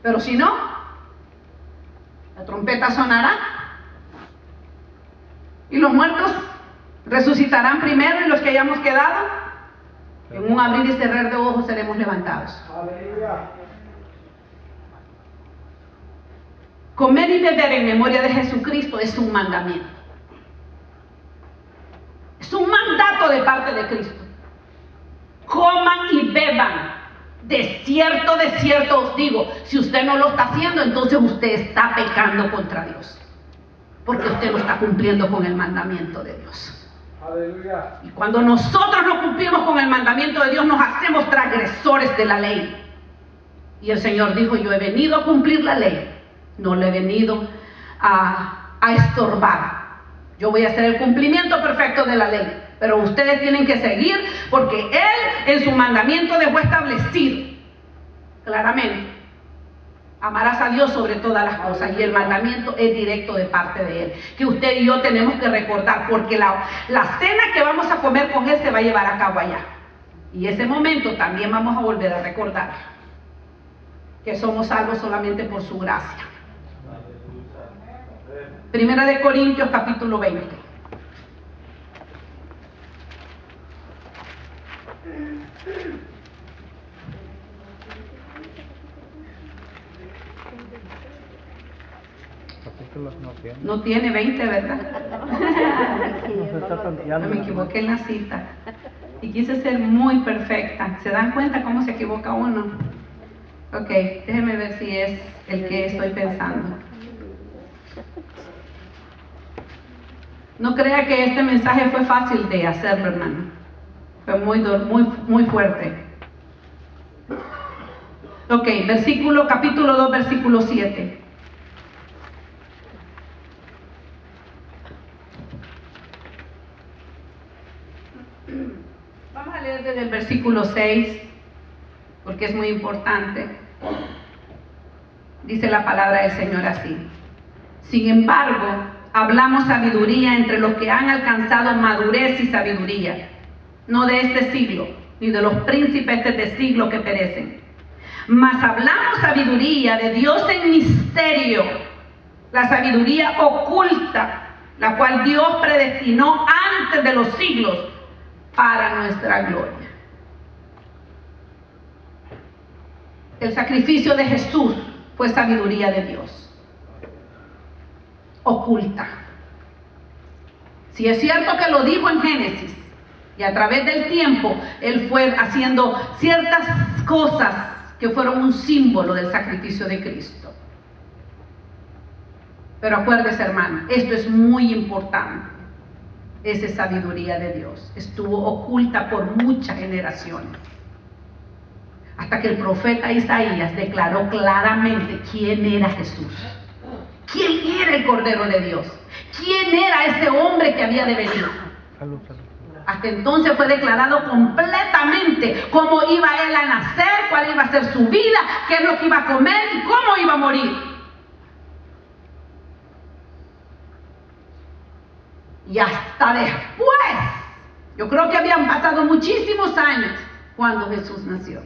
Pero si no, la trompeta sonará y los muertos resucitarán primero, y los que hayamos quedado, en un abrir y cerrar de ojos seremos levantados. Aleluya. Comer y beber en memoria de Jesucristo es un mandamiento. Es un mandato de parte de Cristo. Coman y beban. De cierto os digo, si usted no lo está haciendo, entonces usted está pecando contra Dios. Porque usted no está cumpliendo con el mandamiento de Dios. Aleluya. Y cuando nosotros no cumplimos con el mandamiento de Dios, nos hacemos transgresores de la ley. Y el Señor dijo, yo he venido a cumplir la ley, no le he venido a estorbar. Yo voy a hacer el cumplimiento perfecto de la ley, pero ustedes tienen que seguir, porque Él en su mandamiento dejó establecido claramente: amarás a Dios sobre todas las cosas, y el mandamiento es directo de parte de Él, que usted y yo tenemos que recordar, porque la cena que vamos a comer con Él se va a llevar a cabo allá, y ese momento también vamos a volver a recordar que somos salvos solamente por su gracia. Primera de Corintios capítulo 20. Capítulos no tiene. No tiene 20, ¿verdad? Nos está tanteando. Me equivoqué en la cita y quise ser muy perfecta. ¿Se dan cuenta cómo se equivoca uno? Ok, déjenme ver si es el que estoy pensando. No crea que este mensaje fue fácil de hacerlo, hermano. Fue muy fuerte. Ok, capítulo 2, versículo 7. Vamos a leer desde el versículo 6, porque es muy importante. Dice la palabra del Señor así: sin embargo, hablamos sabiduría entre los que han alcanzado madurez y sabiduría, no de este siglo, ni de los príncipes de este siglo que perecen. Mas hablamos sabiduría de Dios en misterio, la sabiduría oculta, la cual Dios predestinó antes de los siglos para nuestra gloria. El sacrificio de Jesús fue sabiduría de Dios, oculta. Si es cierto que lo dijo en Génesis, y a través del tiempo Él fue haciendo ciertas cosas que fueron un símbolo del sacrificio de Cristo. Pero acuérdese, hermano, esto es muy importante. Esa es sabiduría de Dios. Estuvo oculta por muchas generaciones, hasta que el profeta Isaías declaró claramente quién era Jesús, quién era el Cordero de Dios, quién era ese hombre que había de venir. Salud, salud. Hasta entonces fue declarado completamente cómo iba Él a nacer, cuál iba a ser su vida, qué es lo que iba a comer y cómo iba a morir. Y hasta después, yo creo que habían pasado muchísimos años cuando Jesús nació.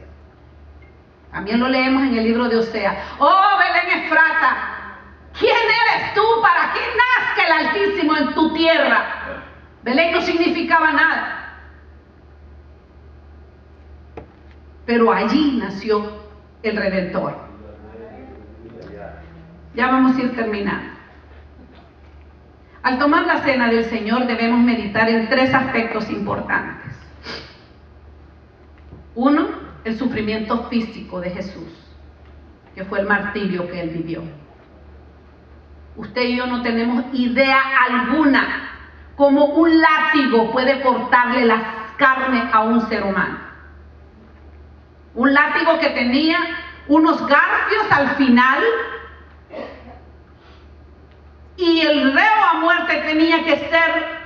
También lo leemos en el libro de Osea. Oh, Belén Efrata, ¿quién eres tú para que nazca el Altísimo en tu tierra? Belén no significaba nada, pero allí nació el Redentor. Ya vamos a ir terminando. Al tomar la cena del Señor debemos meditar en tres aspectos importantes. Uno, el sufrimiento físico de Jesús, que fue el martirio que Él vivió. Usted y yo no tenemos idea alguna cómo un látigo puede cortarle las carnes a un ser humano. Un látigo que tenía unos garfios al final, y el reo a muerte tenía que ser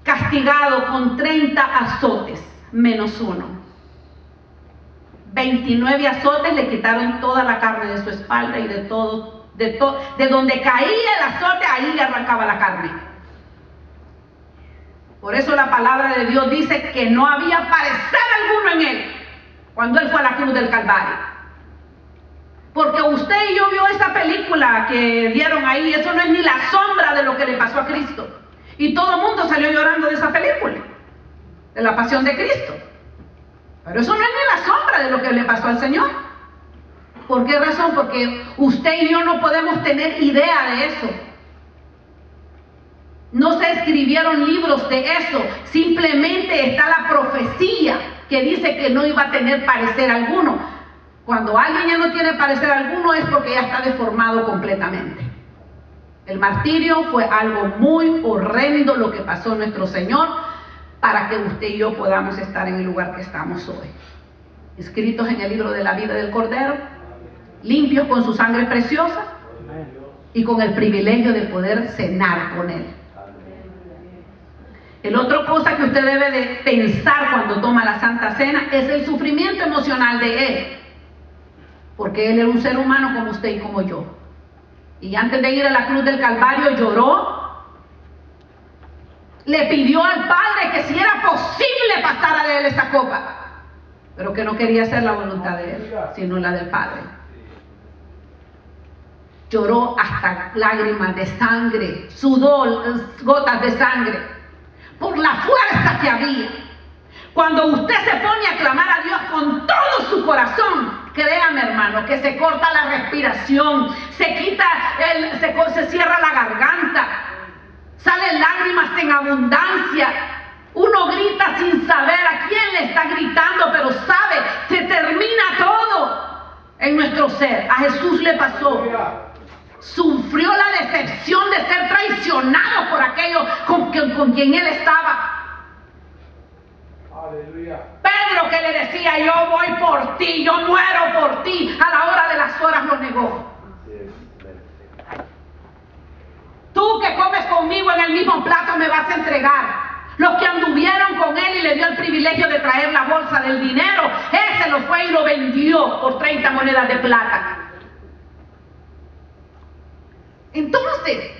castigado con 30 azotes menos uno. 29 azotes le quitaron toda la carne de su espalda y de donde caía el azote, ahí le arrancaba la carne. Por eso la palabra de Dios dice que no había parecer alguno en él cuando él fue a la cruz del Calvario. Porque usted y yo vio esa película que dieron ahí, eso no es ni la sombra de lo que le pasó a Cristo. Y todo el mundo salió llorando de esa película, de la pasión de Cristo. Pero eso no es ni la sombra de lo que le pasó al Señor. ¿Por qué razón? Porque usted y yo no podemos tener idea de eso. No se escribieron libros de eso, simplemente está la profecía que dice que no iba a tener parecer alguno. Cuando alguien ya no tiene parecer alguno es porque ya está deformado completamente. El martirio fue algo muy horrendo lo que pasó nuestro Señor para que usted y yo podamos estar en el lugar que estamos hoy. Escritos en el libro de la vida del Cordero, limpios con su sangre preciosa y con el privilegio de poder cenar con Él. El otra cosa que usted debe de pensar cuando toma la Santa Cena es el sufrimiento emocional de Él. Porque Él era un ser humano como usted y como yo. Y antes de ir a la cruz del Calvario lloró. Le pidió al Padre que si era posible pasara de Él esa copa. Pero que no quería hacer la voluntad de Él, sino la del Padre. Lloró hasta lágrimas de sangre, sudor, gotas de sangre, por la fuerza que había. Cuando usted se pone a clamar a Dios con todo su corazón, créame hermano, que se corta la respiración, se cierra la garganta, salen lágrimas en abundancia. Uno grita sin saber a quién le está gritando, pero sabe, se termina todo en nuestro ser. A Jesús le pasó. Sufrió la decepción de ser traicionado por aquellos con quien él estaba. Aleluya. Pedro, que le decía, yo voy por ti, yo muero por ti, a la hora de las horas lo negó. Tú que comes conmigo en el mismo plato me vas a entregar. Los que anduvieron con él y le dio el privilegio de traer la bolsa del dinero, ese lo fue y lo vendió por 30 monedas de plata. Entonces,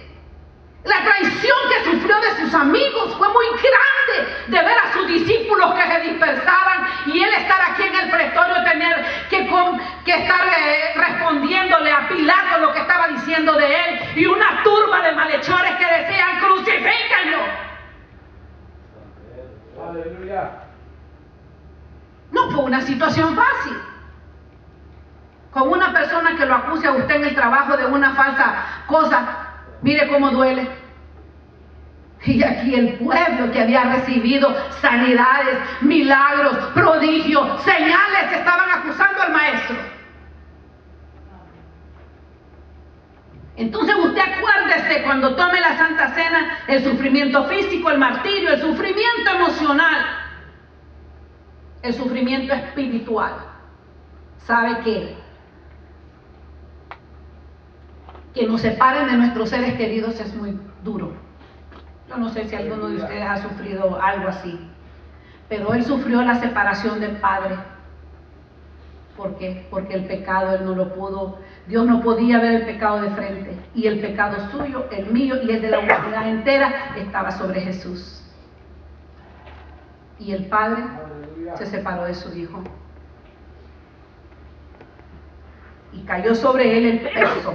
la traición que sufrió de sus amigos fue muy grande, de ver a sus discípulos que se dispersaban y él estar aquí en el pretorio, tener que estar respondiéndole a Pilato lo que estaba diciendo de él, y una turba de malhechores que decían, crucifíquenlo. Aleluya. No fue una situación fácil. Con una persona que lo acuse a usted en el trabajo de una falsa cosa, mire cómo duele. Y aquí el pueblo que había recibido sanidades, milagros, prodigios, señales, estaban acusando al maestro. Entonces usted acuérdese cuando tome la Santa Cena, el sufrimiento físico, el martirio, el sufrimiento emocional, el sufrimiento espiritual. ¿Sabe qué? Que nos separen de nuestros seres queridos es muy duro. Yo no sé si alguno de ustedes ha sufrido algo así, pero él sufrió la separación del Padre. ¿Por qué? Porque el pecado él no lo pudo, Dios no podía ver el pecado de frente, y el pecado suyo, el mío y el de la humanidad entera estaba sobre Jesús. Y el Padre se separó de su Hijo y cayó sobre él el peso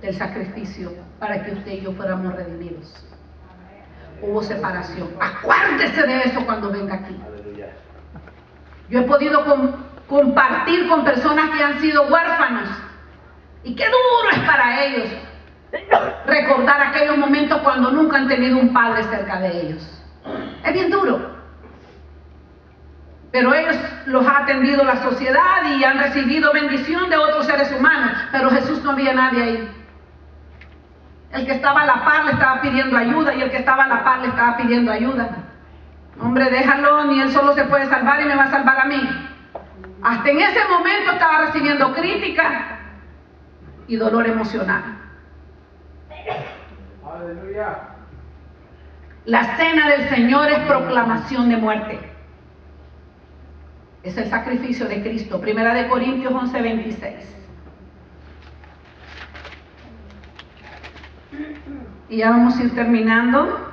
del sacrificio para que usted y yo fuéramos redimidos. Hubo separación. Acuérdese de eso cuando venga aquí. Yo he podido compartir con personas que han sido huérfanos, y qué duro es para ellos recordar aquellos momentos cuando nunca han tenido un padre cerca de ellos. Es bien duro, pero ellos los ha atendido la sociedad y han recibido bendición de otros seres humanos, pero Jesús no había nadie ahí. El que estaba a la par le estaba pidiendo ayuda, y el que estaba a la par le estaba pidiendo ayuda. Hombre, déjalo, ni él solo se puede salvar y me va a salvar a mí. Hasta en ese momento estaba recibiendo crítica y dolor emocional. Aleluya. La cena del Señor es proclamación de muerte. Es el sacrificio de Cristo. Primera de Corintios 11:26. Y ya vamos a ir terminando.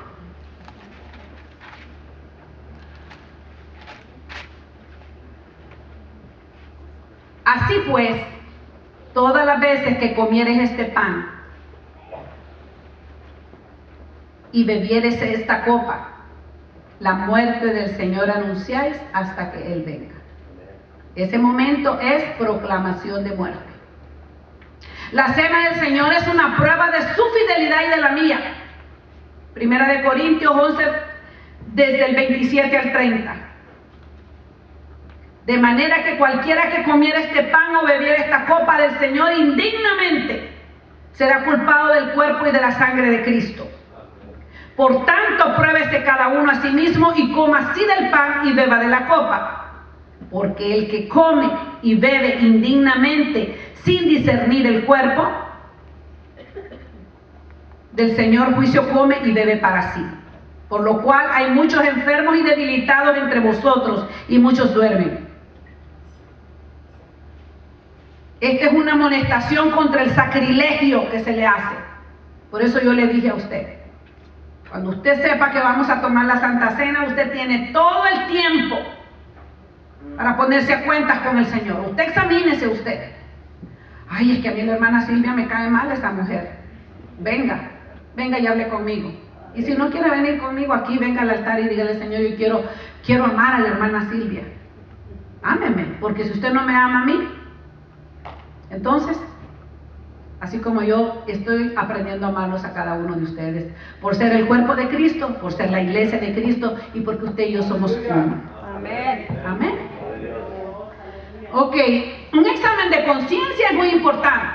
Así pues, todas las veces que comieres este pan y bebieres esta copa, la muerte del Señor anunciáis hasta que Él venga. Ese momento es proclamación de muerte. La cena del Señor es una prueba de su fidelidad y de la mía. Primera de Corintios 11, desde el 27 al 30. De manera que cualquiera que comiera este pan o bebiera esta copa del Señor indignamente será culpado del cuerpo y de la sangre de Cristo. Por tanto, pruébese cada uno a sí mismo y coma así del pan y beba de la copa. Porque el que come y bebe indignamente sin discernir el cuerpo del Señor, juicio come y bebe para sí. Por lo cual hay muchos enfermos y debilitados entre vosotros y muchos duermen. Esta es una amonestación contra el sacrilegio que se le hace. Por eso yo le dije a usted, cuando usted sepa que vamos a tomar la Santa Cena, usted tiene todo el tiempo para ponerse a cuentas con el Señor. Usted examínese usted. Ay, es que a mí la hermana Silvia me cae mal esa mujer. Venga y hable conmigo. Y si no quiere venir conmigo aquí, venga al altar y dígale, Señor, yo quiero amar a la hermana Silvia. Ámeme, porque si usted no me ama a mí, entonces, así como yo estoy aprendiendo a amarlos a cada uno de ustedes, por ser el cuerpo de Cristo, por ser la iglesia de Cristo y porque usted y yo somos uno. Amén. Amén. Ok, un examen de conciencia es muy importante,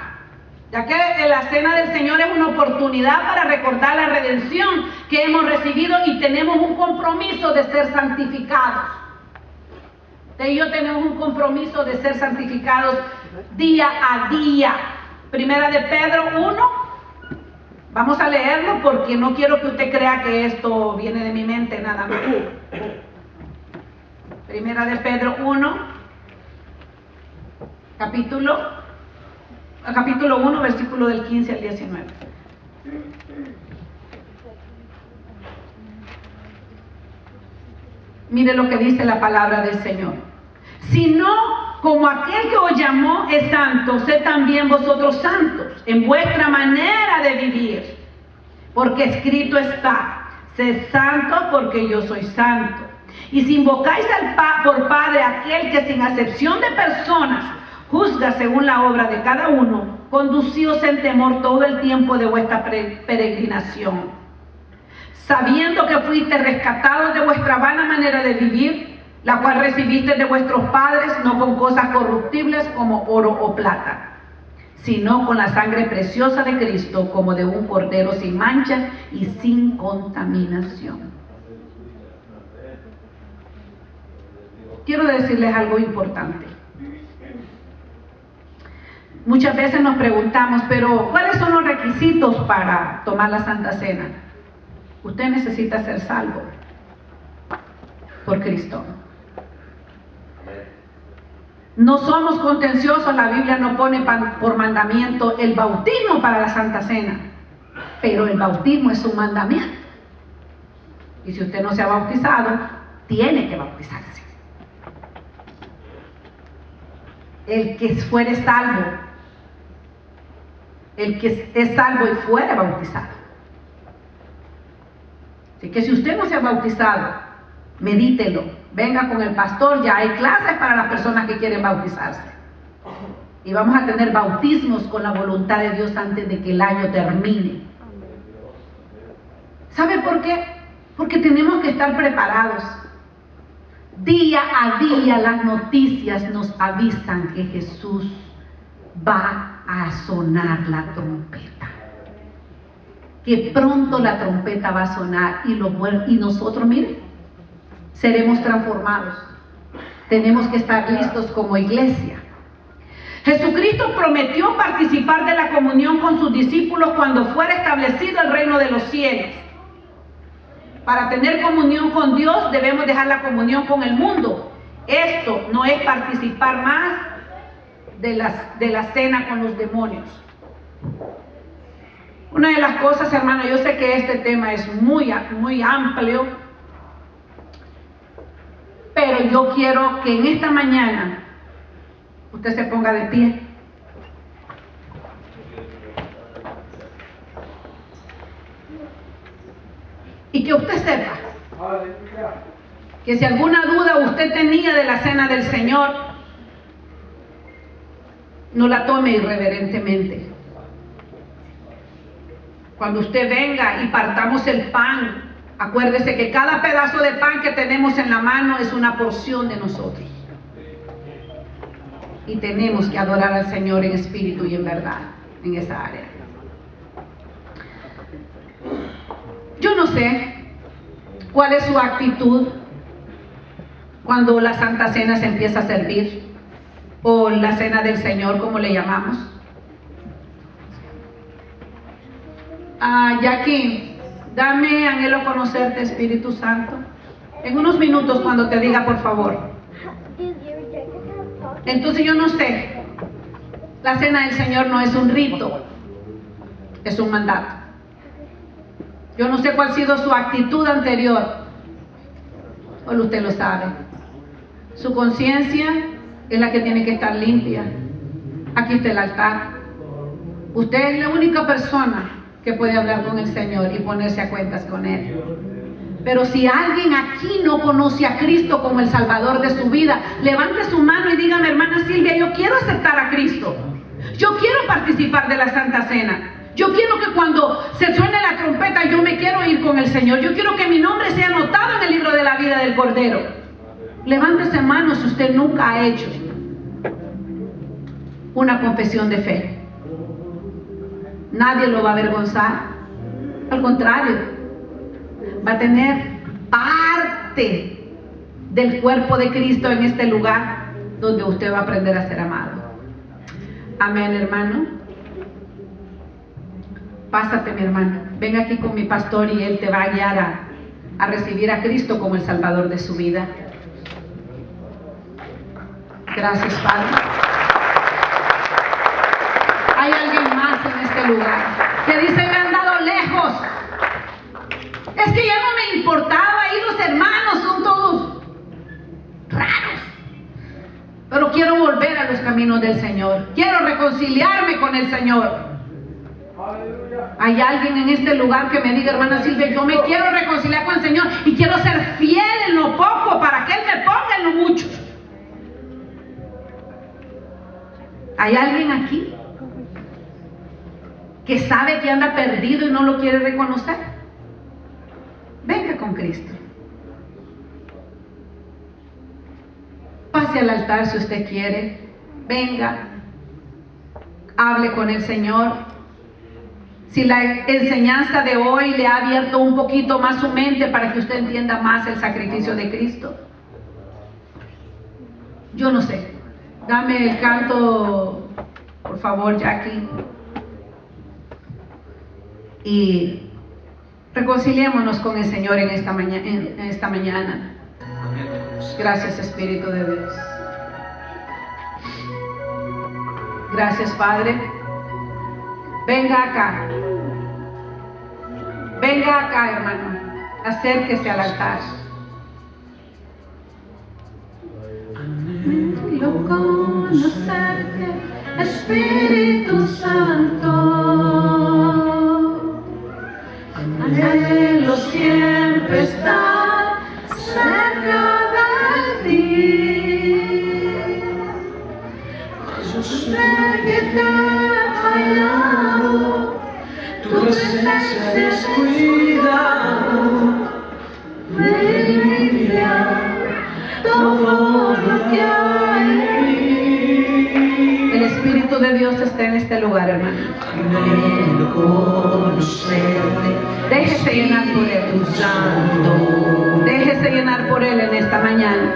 ya que la cena del Señor es una oportunidad para recordar la redención que hemos recibido y tenemos un compromiso de ser santificados. Usted y yo tenemos un compromiso de ser santificados día a día. Primera de Pedro 1. Vamos a leerlo porque no quiero que usted crea que esto viene de mi mente nada más. Primera de Pedro 1, capítulo 1, versículo del 15 al 19. Mire lo que dice la palabra del Señor. Sino como aquel que os llamó es santo, sed también vosotros santos en vuestra manera de vivir. Porque escrito está, sed santo porque yo soy santo. Y si invocáis por Padre aquel que sin acepción de personas juzga según la obra de cada uno, conducíos en temor todo el tiempo de vuestra peregrinación, sabiendo que fuiste rescatados de vuestra vana manera de vivir, la cual recibiste de vuestros padres, no con cosas corruptibles como oro o plata, sino con la sangre preciosa de Cristo, como de un cordero sin mancha y sin contaminación. Quiero decirles algo importante. Muchas veces nos preguntamos, pero ¿cuáles son los requisitos para tomar la Santa Cena? Usted necesita ser salvo por Cristo. No somos contenciosos, la Biblia no pone por mandamiento el bautismo para la Santa Cena, pero el bautismo es un mandamiento. Y si usted no se ha bautizado, tiene que bautizarse. El que fuere salvo, el que es salvo y fuere bautizado. Así que si usted no se ha bautizado, medítelo, venga con el pastor, ya hay clases para las personas que quieren bautizarse. Y vamos a tener bautismos con la voluntad de Dios antes de que el año termine. ¿Sabe por qué? Porque tenemos que estar preparados. Día a día las noticias nos avisan que Jesús va a sonar la trompeta. Que pronto la trompeta va a sonar y nosotros, miren, seremos transformados. tenemos que estar listos como iglesia. Jesucristo prometió participar de la comunión con sus discípulos cuando fuera establecido el reino de los cielos. Para tener comunión con Dios debemos dejar la comunión con el mundo. Esto no es participar más de la cena con los demonios. Una de las cosas, hermano, yo sé que este tema es muy amplio, pero yo quiero que en esta mañana usted se ponga de pie. Y que usted sepa que si alguna duda usted tenía de la cena del Señor, no la tome irreverentemente. Cuando usted venga y partamos el pan, acuérdese que cada pedazo de pan que tenemos en la mano es una porción de nosotros. Y tenemos que adorar al Señor en espíritu y en verdad, en esa área. Yo no sé cuál es su actitud cuando la Santa Cena se empieza a servir, o la Cena del Señor, como le llamamos. Jackie, dame anhelo conocerte, Espíritu Santo. En unos minutos cuando te diga, por favor. Entonces yo no sé, la Cena del Señor no es un rito, es un mandato. Yo no sé cuál ha sido su actitud anterior, solo usted lo sabe. Su conciencia es la que tiene que estar limpia. Aquí está el altar. Usted es la única persona que puede hablar con el Señor y ponerse a cuentas con Él. Pero si alguien aquí no conoce a Cristo como el Salvador de su vida, levante su mano y dígame, hermana Silvia, yo quiero aceptar a Cristo. Yo quiero participar de la Santa Cena. Yo quiero que cuando se suene la trompeta, yo me quiero ir con el Señor. Yo quiero que mi nombre sea anotado en el libro de la vida del Cordero. Levántese mano si usted nunca ha hecho una confesión de fe. Nadie lo va a avergonzar. Al contrario, va a tener parte del cuerpo de Cristo en este lugar donde usted va a aprender a ser amado. Amén, hermano. Pásate, mi hermano. Ven aquí con mi pastor y él te va a guiar a recibir a Cristo como el Salvador de su vida. Gracias, Padre. Hay alguien más en este lugar que dice, me han dado lejos. Es que ya no me importaba, ahí los hermanos son todos raros. Pero quiero volver a los caminos del Señor. Quiero reconciliarme con el Señor. Hay alguien en este lugar que me diga, hermana Silvia, yo me quiero reconciliar con el Señor y quiero ser fiel en lo poco para que Él me ponga en lo mucho. ¿Hay alguien aquí que sabe que anda perdido y no lo quiere reconocer? Venga con Cristo. Pase al altar si usted quiere. Venga. Hable con el Señor. Si la enseñanza de hoy le ha abierto un poquito más su mente para que usted entienda más el sacrificio de Cristo. Yo no sé. Dame el canto, por favor, Jackie. Y reconciliémonos con el Señor en esta mañana. Gracias, Espíritu de Dios. Gracias, Padre. Venga acá. Venga acá, hermano. Acérquese al altar. Anhelo conocerte, Espíritu Santo. Anhelo siempre estar cerca de ti. Yo sé que te he fallado, tu presencia descuidado, me limpia todo lo que hay en mí. El Espíritu de Dios está en este lugar, hermano. Anhelo conocerte. Déjese llenar por Él. Déjese llenar por Él en esta mañana.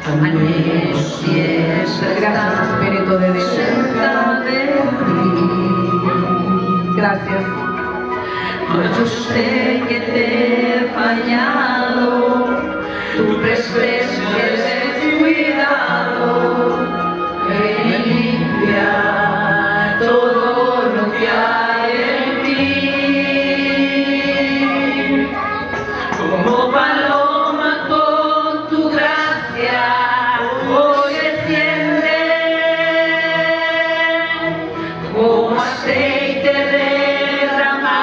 Anhelo siempre Gracias, Espíritu de Dios. cerca de ti. Gracias. Mas yo sé que te he fallado, tu presencia es descuidado, me limpia todo lo que hay en mí. Como paloma con tu gracia hoy desciende, como aceite derramado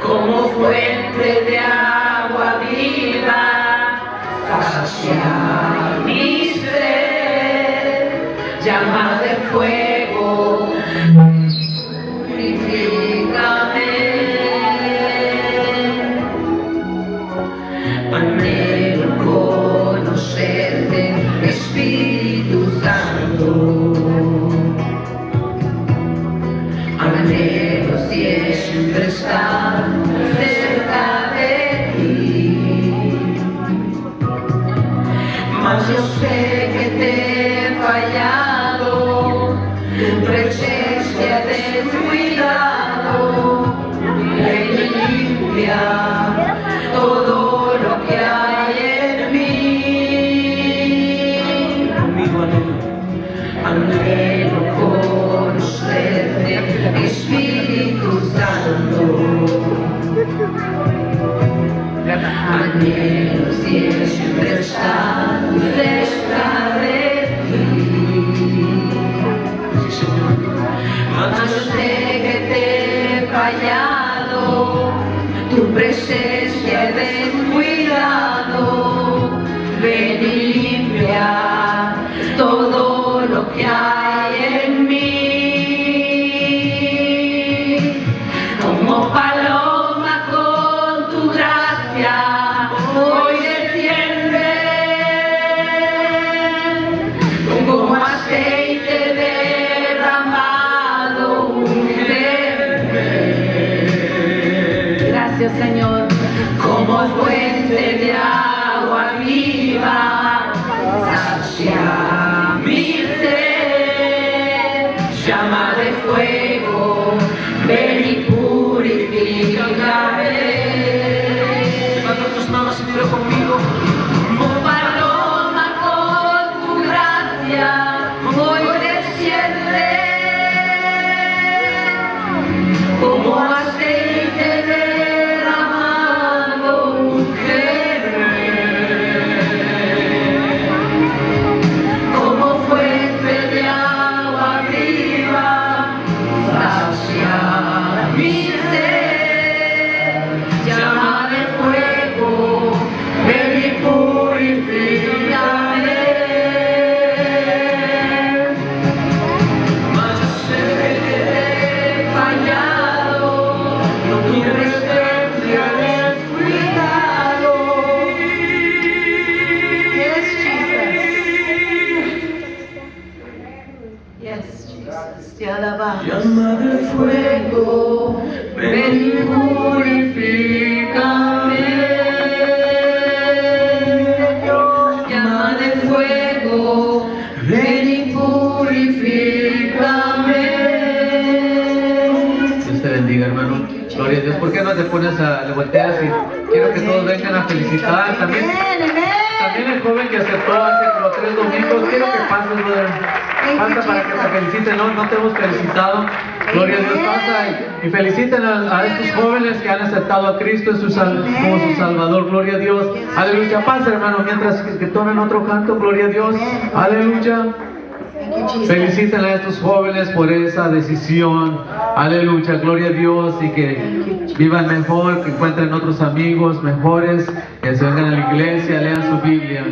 como fuente de agua viva, sacia mi sed, llama de fuego, purifícame. Anhelo conocerte, Espíritu Santo. Anhelo siempre estar cerca de ti, mas yo sé que te he fallado, tu presencia he descuidado, me limpia todo lo que hay en mí. Anhelo conocerte, Espíritu Santo. Anhelo siempre estar cerca de ti. Mas yo sé que te he fallado, tu presencia he descuidado, ven y limpia todo lo que hay en mí. Como paloma con tu gracia hoy desciende, como aceite derramado ungeme. Gracias, Señor. Como fuente de agua viva, sacia mi sed, llama de fuego, ven y purifícame. Levanta tus manos y dilo conmigo. Como paloma con tu gracia, hoy desciende, como aceite derramado ungeme, como fuente de agua viva, sacia mi sed, llama de fuego, ven y purifícame. Mas yo sé que te he fallado, tu presencia descuidado. Yes, Jesus. Yes, Jesus. Te alabamos. Llama de fuego, ven y purifícame. Llama de fuego, ven y purifícame. Dios te bendiga, hermano. Gloria a Dios. ¿Por qué no te pones le volteas y quiero que todos vengan a felicitar? También el joven que aceptó hace como 3 domingos, quiero que pases, brother. Pasa para que te feliciten, no te hemos felicitado. Gloria a Dios, pasa y feliciten a estos jóvenes que han aceptado a Cristo como su Salvador. Gloria a Dios. Aleluya. Pasa, hermano, mientras que tomen otro canto. Gloria a Dios. Aleluya. Feliciten a estos jóvenes por esa decisión. Aleluya, gloria a Dios, y que vivan mejor, que encuentren otros amigos mejores, que se vengan a la iglesia, lean su Biblia.